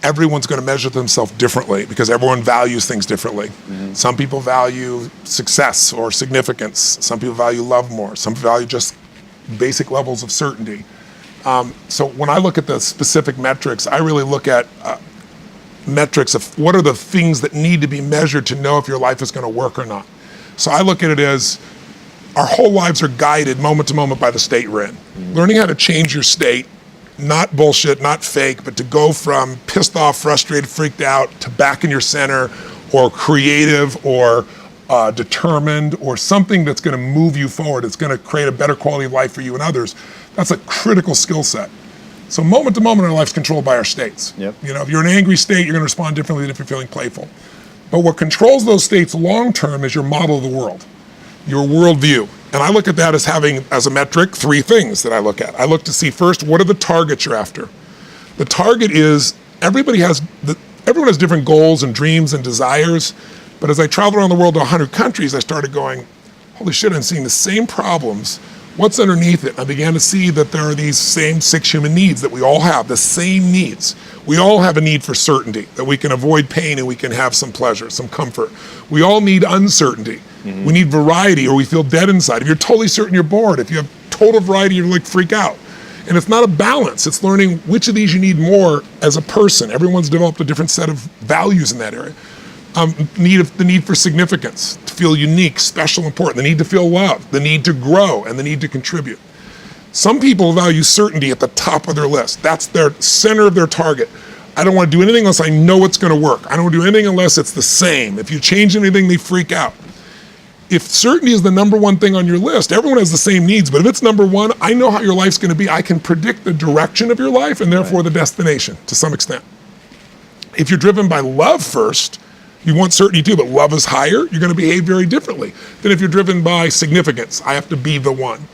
everyone's going to measure themselves differently because everyone values things differently. Some people value success or significance. Some people value love more. Some value just basic levels of certainty. So when I look at the specific metrics, I really look at metrics of what are the things that need to be measured to know if your life is going to work or not. So I look at it as our whole lives are guided moment to moment by the state we're in. Learning how to change your state, not bullshit, not fake, but to go from pissed off, frustrated, freaked out to back in your center, or creative, or determined, or something that's going to move you forward. It's going to create a better quality of life for you and others. That's a critical skill set. So moment to moment, our life's controlled by our states. If you're in an angry state, you're going to respond differently than if you're feeling playful. But what controls those states long term is your model of the world, your worldview. And I look at that as having, as a metric, 3 things that I look at. I look to see first, what are the targets you're after? The target is, everyone has different goals and dreams and desires, but as I traveled around the world to 100 countries, I started going, holy shit, I'm seeing the same problems What's underneath it? I began to see that there are these same 6 human needs that we all have, the same needs. We all have a need for certainty, that we can avoid pain and we can have some pleasure, some comfort. We all need uncertainty. We need variety, or we feel dead inside. If you're totally certain, you're bored. If you have total variety, you're like freak out. And it's not a balance. It's learning which of these you need more as a person. Everyone's developed a different set of values in that area. The need for significance, to feel unique, special, important, the need to feel loved, the need to grow, and the need to contribute. Some people value certainty at the top of their list. That's their center of their target. I don't want to do anything unless I know it's going to work. I don't want to do anything unless it's the same. If you change anything, they freak out. If certainty is the number one thing on your list, everyone has the same needs, but if it's number one, I know how your life's going to be. I can predict the direction of your life and therefore the destination to some extent. If you're driven by love first, you want certainty too, but love is higher, you're going to behave very differently than if you're driven by significance. I have to be the one.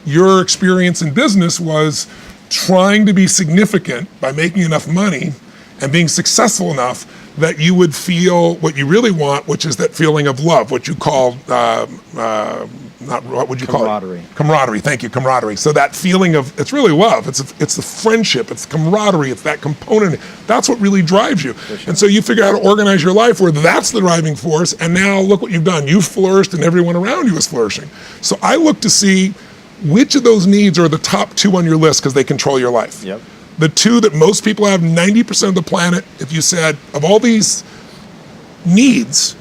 Your experience in business was trying to be significant by making enough money and being successful enough that you would feel what you really want, which is that feeling of love, what you call, what would you call it? Camaraderie. Camaraderie, thank you, camaraderie. So that feeling of, it's really love, it's the friendship, it's camaraderie, it's that component. That's what really drives you. Sure. And so you figure out how to organize your life where that's the driving force, and now look what you've done. You've flourished and everyone around you is flourishing. So I look to see which of those needs are the top 2 on your list because they control your life. Yep. The 2 that most people have, 90% of the planet, if you said, of all these needs,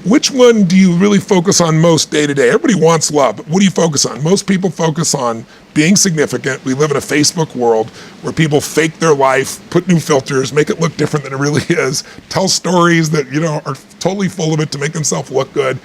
which one do you really focus on most day to day? Everybody wants love, but what do you focus on? Most people focus on being significant. We live in a Facebook world where people fake their life, put new filters, make it look different than it really is, tell stories that, are totally full of it to make themselves look good.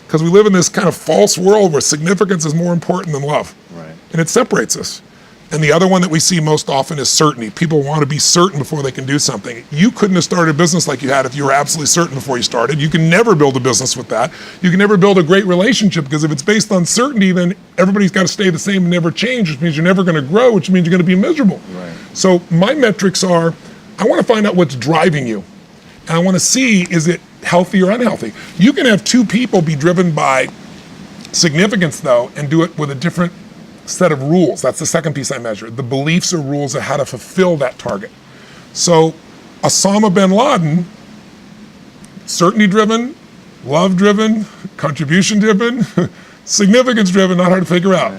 Because we live in this kind of false world where significance is more important than love. Right. And it separates us. And the other one that we see most often is certainty. People want to be certain before they can do something. You couldn't have started a business like you had if you were absolutely certain before you started. You can never build a business with that. You can never build a great relationship because if it's based on certainty, then everybody's got to stay the same and never change, which means you're never going to grow, which means you're going to be miserable. Right. So my metrics are, I want to find out what's driving you. And I want to see, is it healthy or unhealthy? You can have 2 people be driven by significance though, and do it with a different set of rules. That's the second piece I measure. The beliefs or rules of how to fulfill that target. So Osama bin Laden, certainty driven, love driven, contribution driven, significance driven, not hard to figure out.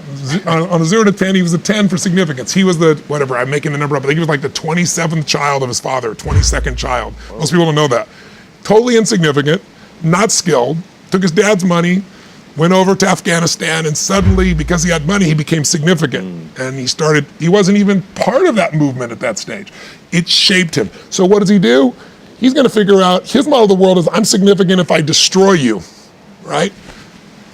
On a 0 to 10, he was a 10 for significance. He was the, whatever, I'm making the number up, I think he was like the 27th child of his father, 22nd child. Most people don't know that. Totally insignificant, not skilled, took his dad's money, went over to Afghanistan, and suddenly, because he had money, he became significant. And he wasn't even part of that movement at that stage. It shaped him. So what does he do? He's gonna figure out, his model of the world is, I'm significant if I destroy you, right?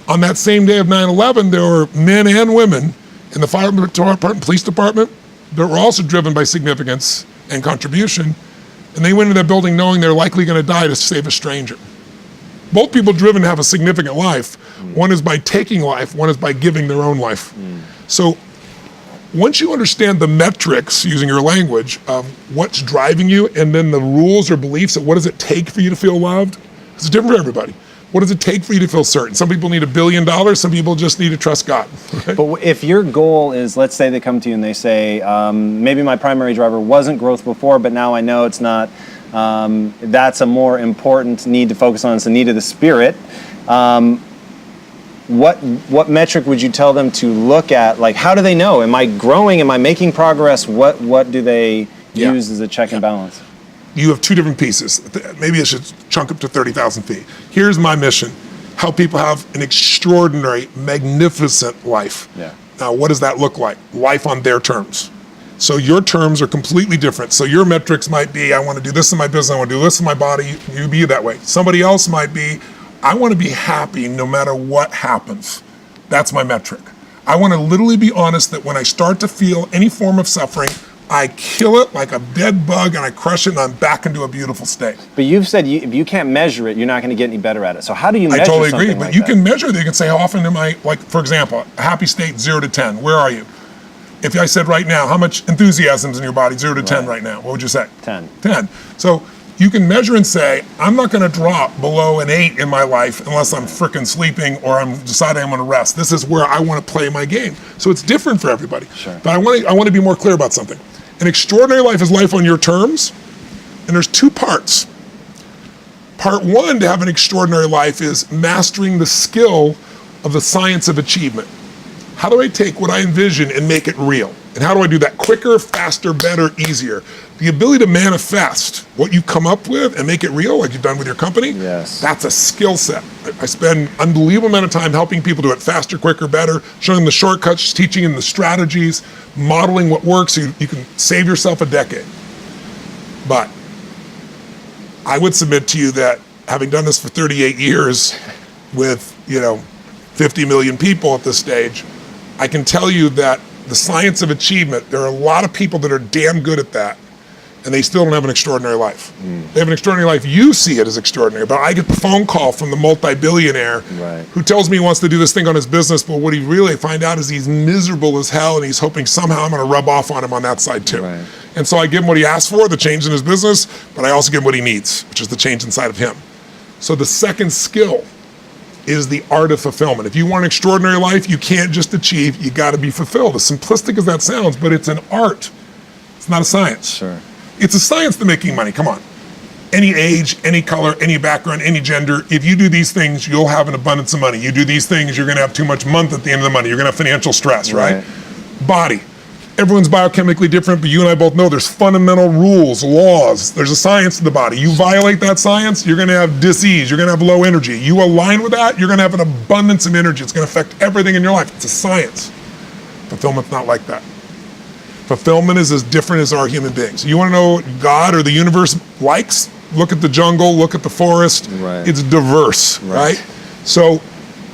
On that same day of 9/11, there were men and women in the fire department, police department, that were also driven by significance and contribution. And they went into that building knowing they're likely gonna die to save a stranger. Both people driven to have a significant life. One is by taking life, one is by giving their own life. So once you understand the metrics, using your language, of what's driving you, and then the rules or beliefs of what does it take for you to feel loved, it's different for everybody. What does it take for you to feel certain? Some people need $1 billion, some people just need to trust God. Right? But if your goal is, let's say they come to you and they say, maybe my primary driver wasn't growth before, but now I know it's not. That's a more important need to focus on. It's the need of the spirit. What metric would you tell them to look at? Like, how do they know? Am I growing? Am I making progress? What do they use as a check and balance? You have 2 different pieces. Maybe I should chunk up to 30,000 feet. Here's my mission. Help people have an extraordinary, magnificent life. Yeah. Now, what does that look like? Life on their terms. So your terms are completely different. So your metrics might be, I want to do this in my business, I want to do this in my body, you be that way. Somebody else might be, I want to be happy no matter what happens. That's my metric. I want to literally be honest that when I start to feel any form of suffering, I kill it like a dead bug and I crush it and I'm back into a beautiful state. But you've said if you can't measure it, you're not going to get any better at it. So how do you measure something like that? I totally agree, but you can measure it. You can say, how often am I, like, for example, a happy state, 0 to 10, where are you? If I said right now, how much enthusiasm is in your body, 0 to 10 right now, what would you say? 10. 10. So You can measure and say, I'm not going to drop below an 8 in my life unless I'm frickin' sleeping or I'm deciding I'm going to rest. This is where I want to play my game. So it's different for everybody. Sure. But I want to be more clear about something. An extraordinary life is life on your terms, and there's 2 parts. Part 1 to have an extraordinary life is mastering the skill of the science of achievement. How do I take what I envision and make it real? And how do I do that quicker, faster, better, easier? The ability to manifest what you come up with and make it real, like you've done with your company, yes, that's a skill set. I spend an unbelievable amount of time helping people do it faster, quicker, better, showing them the shortcuts, teaching them the strategies, modeling what works so you can save yourself a decade. But I would submit to you that having done this for 38 years with, 50 million people at this stage, I can tell you that the science of achievement, there are a lot of people that are damn good at that, and they still don't have an extraordinary life. They have an extraordinary life. You see it as extraordinary, but I get the phone call from the multi-billionaire who tells me he wants to do this thing on his business, but what he really find out is he's miserable as hell, and he's hoping somehow I'm going to rub off on him on that side too. Right. And so I give him what he asked for, the change in his business, but I also give him what he needs, which is the change inside of him. So the second skill is the art of fulfillment. If you want an extraordinary life, you can't just achieve, you got to be fulfilled. As simplistic as that sounds, but it's an art. It's not a science. Sure. It's a science to making money, come on. Any age, any color, any background, any gender, if you do these things, you'll have an abundance of money. You do these things, you're gonna have too much month at the end of the money. You're gonna have financial stress, right? Body. Everyone's biochemically different, but you and I both know there's fundamental rules, laws. There's a science to the body. You violate that science, you're gonna have dis-ease, you're gonna have low energy. You align with that, you're gonna have an abundance of energy. It's gonna affect everything in your life. It's a science. Fulfillment's not like that. Fulfillment is as different as our human beings. You wanna know what God or the universe likes? Look at the jungle, look at the forest. Right. It's diverse, right? So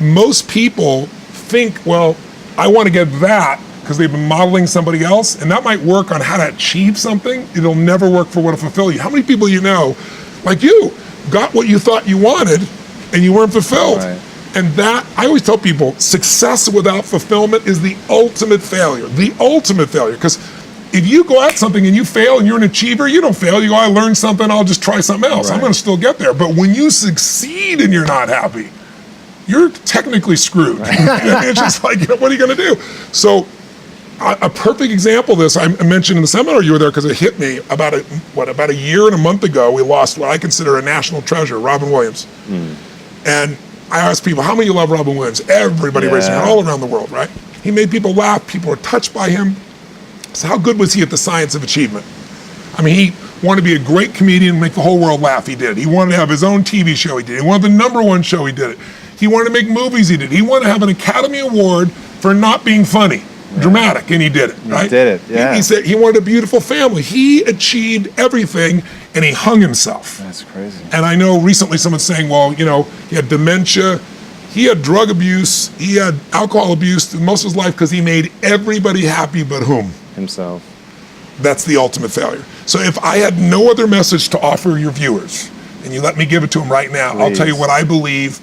most people think, well, I wanna get that, because they've been modeling somebody else, and that might work on how to achieve something. It'll never work for what to fulfill you. How many people you know, like you, got what you thought you wanted and you weren't fulfilled? Right. And that, I always tell people, success without fulfillment is the ultimate failure. The ultimate failure, because if you go at something and you fail and you're an achiever, you don't fail. You go, I learned something, I'll just try something else. Right. I'm gonna still get there. But when you succeed and you're not happy, you're technically screwed. Right. It's just like, what are you gonna do? So, a perfect example of this, I mentioned in the seminar you were there because it hit me about a year and a month ago, we lost what I consider a national treasure, Robin Williams. And I asked people, how many of you love Robin Williams? Everybody raising their hand all around the world, right? He made people laugh, people were touched by him. So how good was he at the science of achievement? I mean, he wanted to be a great comedian and make the whole world laugh, he did. He wanted to have his own TV show, he did. He wanted the #1 show, he did it. He wanted to make movies, he did. He wanted to have an Academy Award for not being funny. Dramatic, and he did it, right? He did it, yeah. He said he wanted a beautiful family. He achieved everything, and he hung himself. That's crazy. And I know recently someone's saying, well, he had dementia, he had drug abuse, he had alcohol abuse through most of his life because he made everybody happy but whom? Himself. That's the ultimate failure. So if I had no other message to offer your viewers, and you let me give it to them right now, I'll tell you what I believe.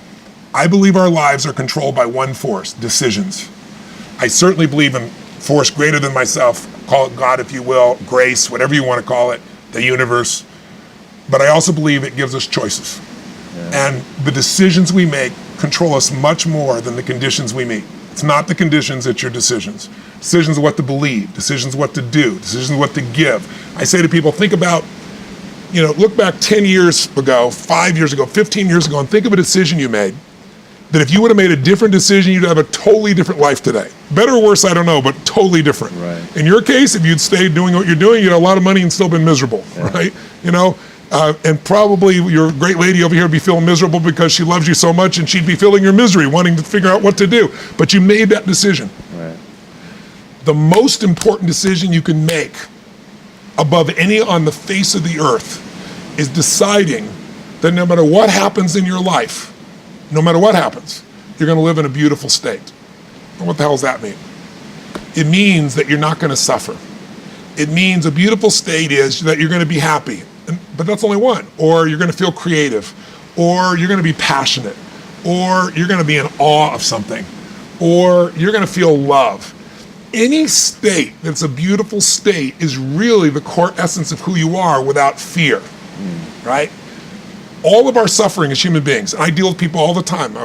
I believe our lives are controlled by one force, decisions. I certainly believe in force greater than myself, call it God if you will, grace, whatever you want to call it, the universe. But I also believe it gives us choices. And the decisions we make control us much more than the conditions we meet. It's not the conditions, it's your decisions. Decisions of what to believe, decisions of what to do, decisions of what to give. I say to people, think about, look back 10 years ago, 5 years ago, 15 years ago, and think of a decision you made that if you would have made a different decision, you'd have a totally different life today. Better or worse, I don't know, but totally different. Right. In your case, if you'd stayed doing what you're doing, you'd have a lot of money and still been miserable, right? And probably your great lady over here would be feeling miserable because she loves you so much and she'd be feeling your misery, wanting to figure out what to do. But you made that decision. Right. The most important decision you can make above any on the face of the earth is deciding that no matter what happens in your life, no matter what happens, you're going to live in a beautiful state. And what the hell does that mean? It means that you're not going to suffer. It means a beautiful state is that you're going to be happy, but that's only one. Or you're going to feel creative, or you're going to be passionate, or you're going to be in awe of something, or you're going to feel love. Any state that's a beautiful state is really the core essence of who you are without fear. right? All of our suffering as human beings, and I deal with people all the time.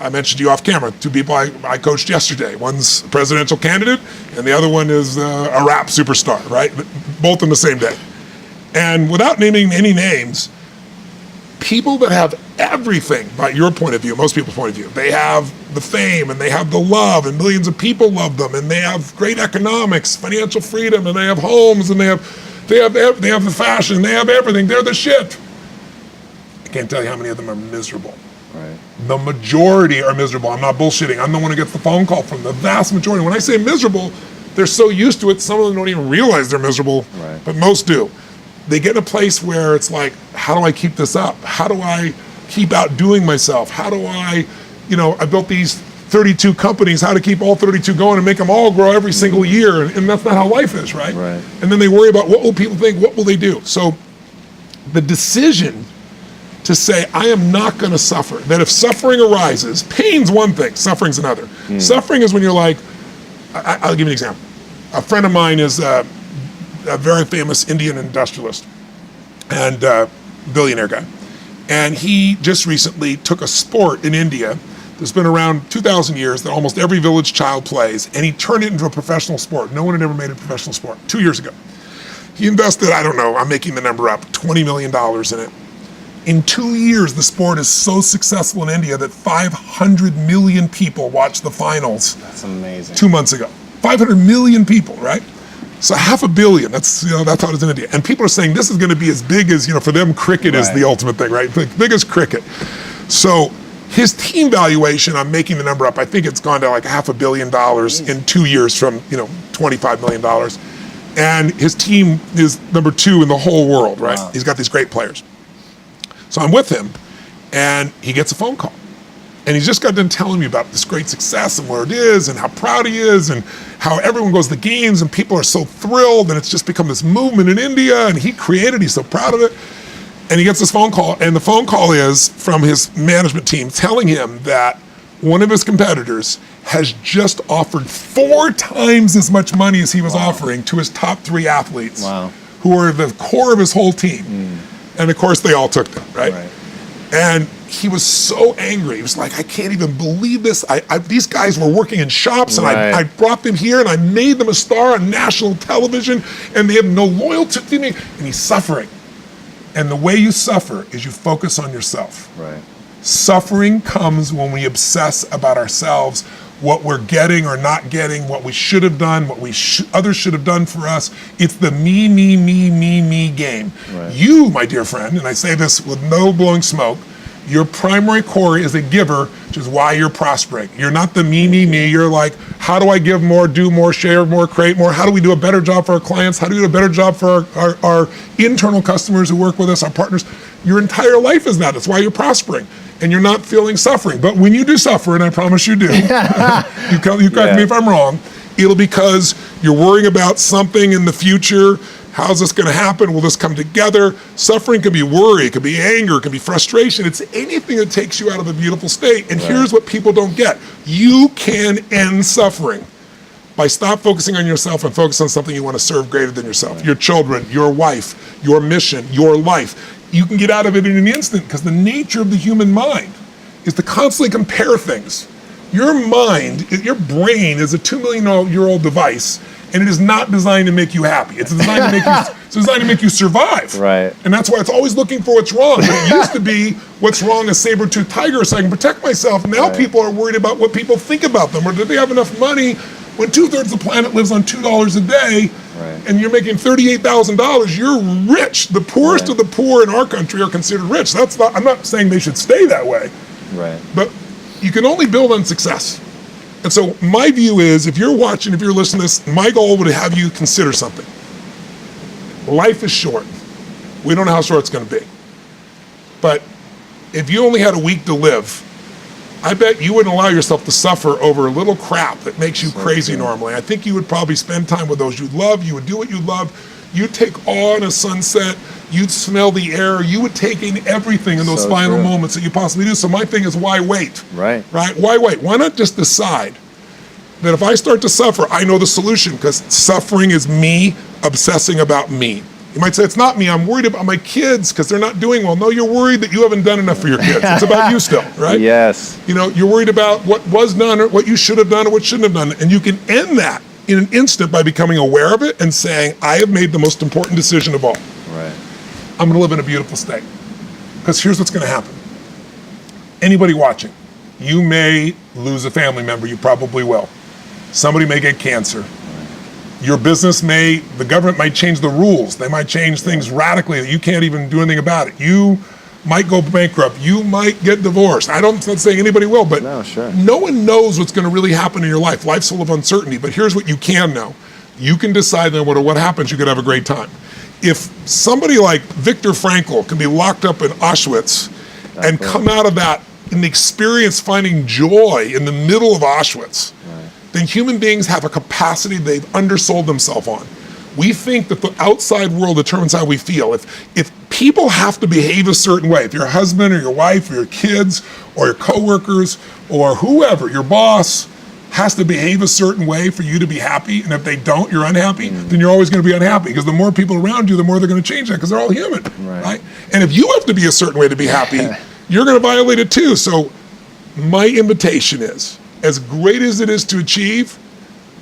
I mentioned to you off camera, 2 people I coached yesterday. One's a presidential candidate, and the other one is a rap superstar, right? Both in the same day. And without naming any names, people that have everything, by your point of view, most people's point of view, they have the fame and they have the love and millions of people love them and they have great economics, financial freedom, and they have homes and they have the fashion, they have everything, they're the shit. I can't tell you how many of them are miserable. Right. The majority are miserable. I'm not bullshitting. I'm the one who gets the phone call from the vast majority. When I say miserable, they're so used to it, some of them don't even realize they're miserable, right. But most do. They get in a place where it's like, how do I keep this up? How do I keep outdoing myself? How do I, I built these 32 companies, how to keep all 32 going and make them all grow every single year. And that's not how life is, right? Right. And then they worry about what will people think, what will they do? So the decision to say, I am not going to suffer, that if suffering arises, pain's one thing, suffering's another. Suffering is when you're like, I'll give you an example. A friend of mine is a very famous Indian industrialist and billionaire guy. And he just recently took a sport in India that's been around 2,000 years that almost every village child plays, and he turned it into a professional sport. No one had ever made a professional sport 2 years ago. He invested, I don't know, I'm making the number up, $20 million in it. In 2 years, the sport is so successful in India that 500 million people watched the finals. That's amazing. 2 months ago. 500 million people, right? So 500 million, that's how it is in India. And people are saying this is going to be as big as, for them, cricket is the ultimate thing, right? The biggest cricket. So his team valuation, I'm making the number up, I think it's gone to like $500 million in 2 years from, $25 million. And his team is number 2 in the whole world, right? Wow. He's got these great players. So I'm with him, and he gets a phone call. And he's just got done telling me about this great success and where it is and how proud he is and how everyone goes to the games and people are so thrilled and it's just become this movement in India and he created, he's so proud of it. And he gets this phone call, and the phone call is from his management team telling him that one of his competitors has just offered 4 times as much money as he was offering to his top 3 athletes who are the core of his whole team. And of course they all took them, right? And he was so angry. He was like, I can't even believe this. These guys were working in shops and I brought them here and I made them a star on national television and they have no loyalty to me. And he's suffering. And the way you suffer is you focus on yourself. Right. Suffering comes when we obsess about ourselves, what we're getting or not getting, what we should have done, what others should have done for us. It's the me game. Right. You, my dear friend, and I say this with no blowing smoke, your primary core is a giver, which is why you're prospering. You're not the me. You're like, how do I give more, do more, share more, create more? How do we do a better job for our clients? How do we do a better job for our internal customers who work with us, our partners? Your entire life is that. That's why you're prospering. And you're not feeling suffering. But when you do suffer, and I promise you do, you correct me if I'm wrong, it'll because you're worrying about something in the future. How's this going to happen? Will this come together? Suffering can be worry, it can be anger, it can be frustration. It's anything that takes you out of a beautiful state. And here's what people don't get. You can end suffering by stop focusing on yourself and focus on something you want to serve greater than yourself. Your children, your wife, your mission, your life. You can get out of it in an instant because the nature of the human mind is to constantly compare things. Your mind, your brain is a 2 million year old device, and it is not designed to make you happy. It's designed to make you survive. Right. And that's why it's always looking for what's wrong. But it used to be what's wrong, a saber-toothed tiger, so I can protect myself. Now people are worried about what people think about them, or do they have enough money when 2/3 of the planet lives on $2 a day, and you're making $38,000, you're rich. The poorest of the poor in our country are considered rich. I'm not saying they should stay that way. Right. But you can only build on success. And so my view is, if you're watching, if you're listening to this, my goal would have you consider something. Life is short. We don't know how short it's going to be. But if you only had a week to live, I bet you wouldn't allow yourself to suffer over a little crap that makes you crazy normally. I think you would probably spend time with those you love. You would do what you love. You'd take awe in a sunset. You'd smell the air. You would take in everything in those final moments that you possibly do. So my thing is, why wait? Right. Why wait? Why not just decide that if I start to suffer, I know the solution, because suffering is me obsessing about me. You might say, it's not me, I'm worried about my kids because they're not doing well. No, you're worried that you haven't done enough for your kids. It's about you still, right? Yes. You know, you're worried about what was done or what you should have done or what shouldn't have done. And you can end that in an instant by becoming aware of it and saying, I have made the most important decision of all. Right. I'm gonna live in a beautiful state. Because here's what's gonna happen. Anybody watching, you may lose a family member, you probably will. Somebody may get cancer. Your business the government might change the rules. They might change things radically that you can't even do anything about it. You might go bankrupt. You might get divorced. I'm not saying anybody will, but no one knows what's gonna really happen in your life. Life's full of uncertainty, but here's what you can know. You can decide no matter what happens, you could have a great time. If somebody like Viktor Frankl can be locked up in Auschwitz and come out of that and experience finding joy in the middle of Auschwitz, then human beings have a capacity they've undersold themselves on. We think that the outside world determines how we feel. If people have to behave a certain way, if your husband or your wife or your kids or your coworkers or whoever, your boss, has to behave a certain way for you to be happy, and if they don't, you're unhappy, then you're always gonna be unhappy, because the more people around you, the more they're gonna change that, because they're all human, right? And if you have to be a certain way to be happy, you're gonna violate it too. So my invitation is, as great as it is to achieve,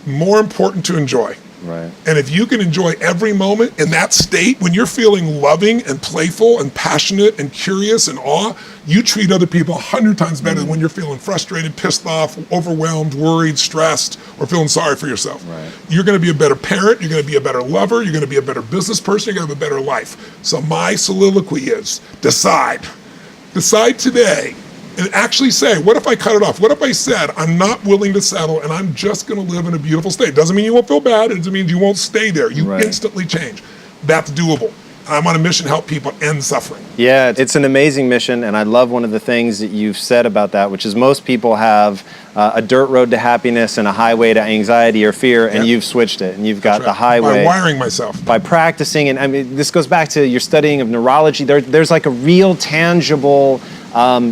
more important to enjoy. Right. And if you can enjoy every moment in that state, when you're feeling loving and playful and passionate and curious and awe, you treat other people 100 times better than when you're feeling frustrated, pissed off, overwhelmed, worried, stressed, or feeling sorry for yourself. Right. You're gonna be a better parent, you're gonna be a better lover, you're gonna be a better business person, you're gonna have a better life. So my soliloquy is, decide today, and actually say, what if I cut it off? What if I said, I'm not willing to settle and I'm just gonna live in a beautiful state? Doesn't mean you won't feel bad, it doesn't mean you won't stay there. You instantly change. That's doable. I'm on a mission to help people end suffering. Yeah, it's an amazing mission, and I love one of the things that you've said about that, which is most people have a dirt road to happiness and a highway to anxiety or fear, and you've switched it, and you've got the highway. By wiring myself. By practicing, and I mean, this goes back to your studying of neurology. There's like a real tangible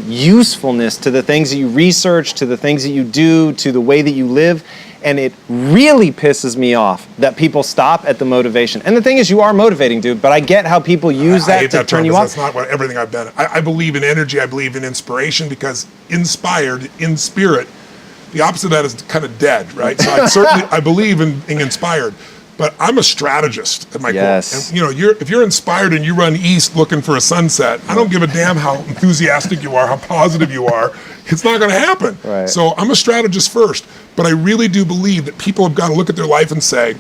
usefulness to the things that you research, to the things that you do, to the way that you live. And it really pisses me off that people stop at the motivation. And the thing is, you are motivating, dude, but I get how people use that to turn you off. That's not everything I've been. I believe in energy, I believe in inspiration, because inspired, in spirit, the opposite of that is kind of dead, right? So I believe in being inspired, but I'm a strategist at my core. And you know, if you're inspired and you run east looking for a sunset, I don't give a damn how enthusiastic you are, how positive you are. It's not going to happen. Right. So I'm a strategist first, but I really do believe that people have got to look at their life and say,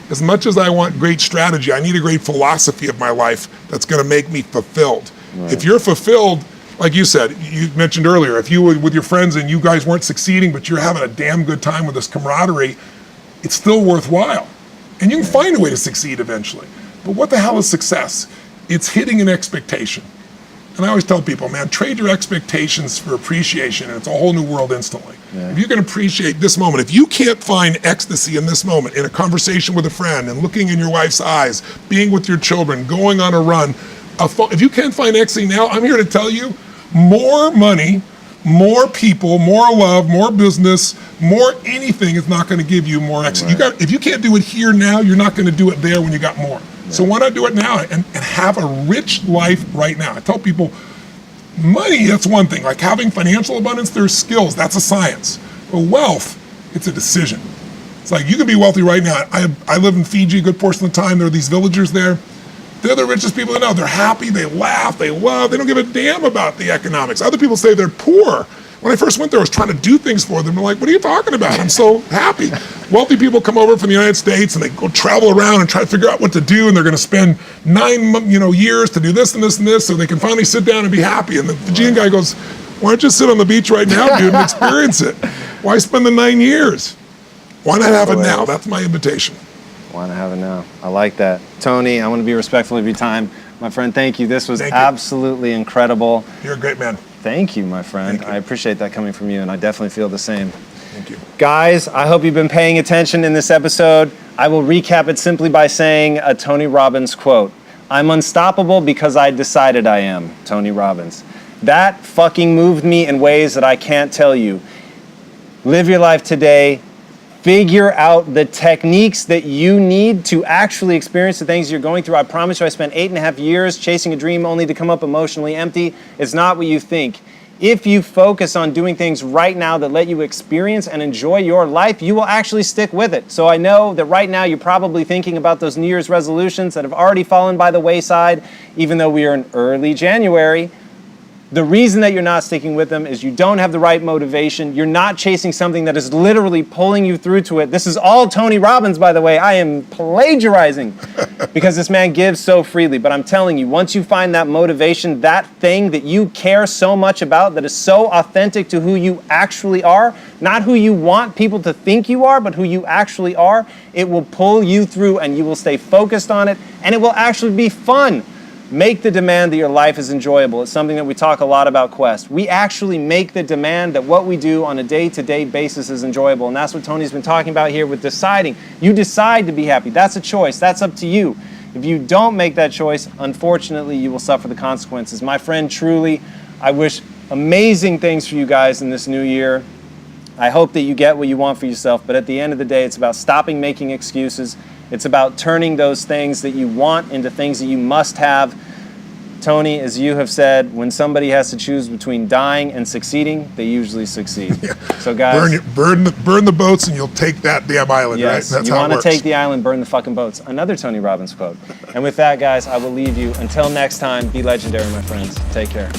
as much as I want great strategy, I need a great philosophy of my life that's going to make me fulfilled. Right. If you're fulfilled, like you said, you mentioned earlier, if you were with your friends and you guys weren't succeeding, but you're having a damn good time with this camaraderie, it's still worthwhile. And you can find a way to succeed eventually. But what the hell is success? It's hitting an expectation. And I always tell people, man, trade your expectations for appreciation, and it's a whole new world instantly. Yeah. If you can appreciate this moment, if you can't find ecstasy in this moment, in a conversation with a friend, and looking in your wife's eyes, being with your children, going on a run, if you can't find ecstasy now, I'm here to tell you, more money, more people, more love, more business, more anything is not going to give you more ecstasy. Right. If you can't do it here now, you're not going to do it there when you got more. So why not do it now and have a rich life right now? I tell people, money, that's one thing. Like having financial abundance, there's skills, that's a science. But wealth, it's a decision. It's like you can be wealthy right now. I live in Fiji a good portion of the time. There are these villagers there. They're the richest people I know. They're happy, they laugh, they love, they don't give a damn about the economics. Other people say they're poor. When I first went there, I was trying to do things for them. They're like, what are you talking about? I'm so happy. Wealthy people come over from the United States and they go travel around and try to figure out what to do, and they're going to spend 9 years to do this and this and this so they can finally sit down and be happy. And the Fijian guy goes, why don't you sit on the beach right now, dude, and experience it? Why spend the 9 years? Why not have it now? That's my invitation. Why not have it now? I like that. Tony, I want to be respectful of your time. My friend, thank you. This was absolutely incredible. You're a great man. Thank you, my friend. I appreciate that coming from you, and I definitely feel the same. Thank you. Guys, I hope you've been paying attention in this episode. I will recap it simply by saying a Tony Robbins quote. I'm unstoppable because I decided I am. Tony Robbins. That fucking moved me in ways that I can't tell you. Live your life today. Figure out the techniques that you need to actually experience the things you're going through. I promise you, I spent 8.5 years chasing a dream only to come up emotionally empty. It's not what you think. If you focus on doing things right now that let you experience and enjoy your life, you will actually stick with it. So I know that right now you're probably thinking about those New Year's resolutions that have already fallen by the wayside, even though we are in early January. The reason that you're not sticking with them is you don't have the right motivation. You're not chasing something that is literally pulling you through to it. This is all Tony Robbins, by the way. I am plagiarizing because this man gives so freely. But I'm telling you, once you find that motivation, that thing that you care so much about, that is so authentic to who you actually are, not who you want people to think you are, but who you actually are, it will pull you through and you will stay focused on it, and it will actually be fun. Make the demand that your life is enjoyable. It's something that we talk a lot about Quest. We actually make the demand that what we do on a day-to-day basis is enjoyable. And that's what Tony's been talking about here with deciding. You decide to be happy. That's a choice. That's up to you. If you don't make that choice, unfortunately, you will suffer the consequences. My friend, truly, I wish amazing things for you guys in this new year. I hope that you get what you want for yourself. But at the end of the day, it's about stopping making excuses. It's about turning those things that you want into things that you must have. Tony, as you have said, when somebody has to choose between dying and succeeding, they usually succeed. Yeah. So guys, burn the boats and you'll take that damn island, yes, right? That's you how want it to works. take the island, burn the fucking boats. Another Tony Robbins quote. And with that, guys, I will leave you. Until next time, be legendary, my friends. Take care.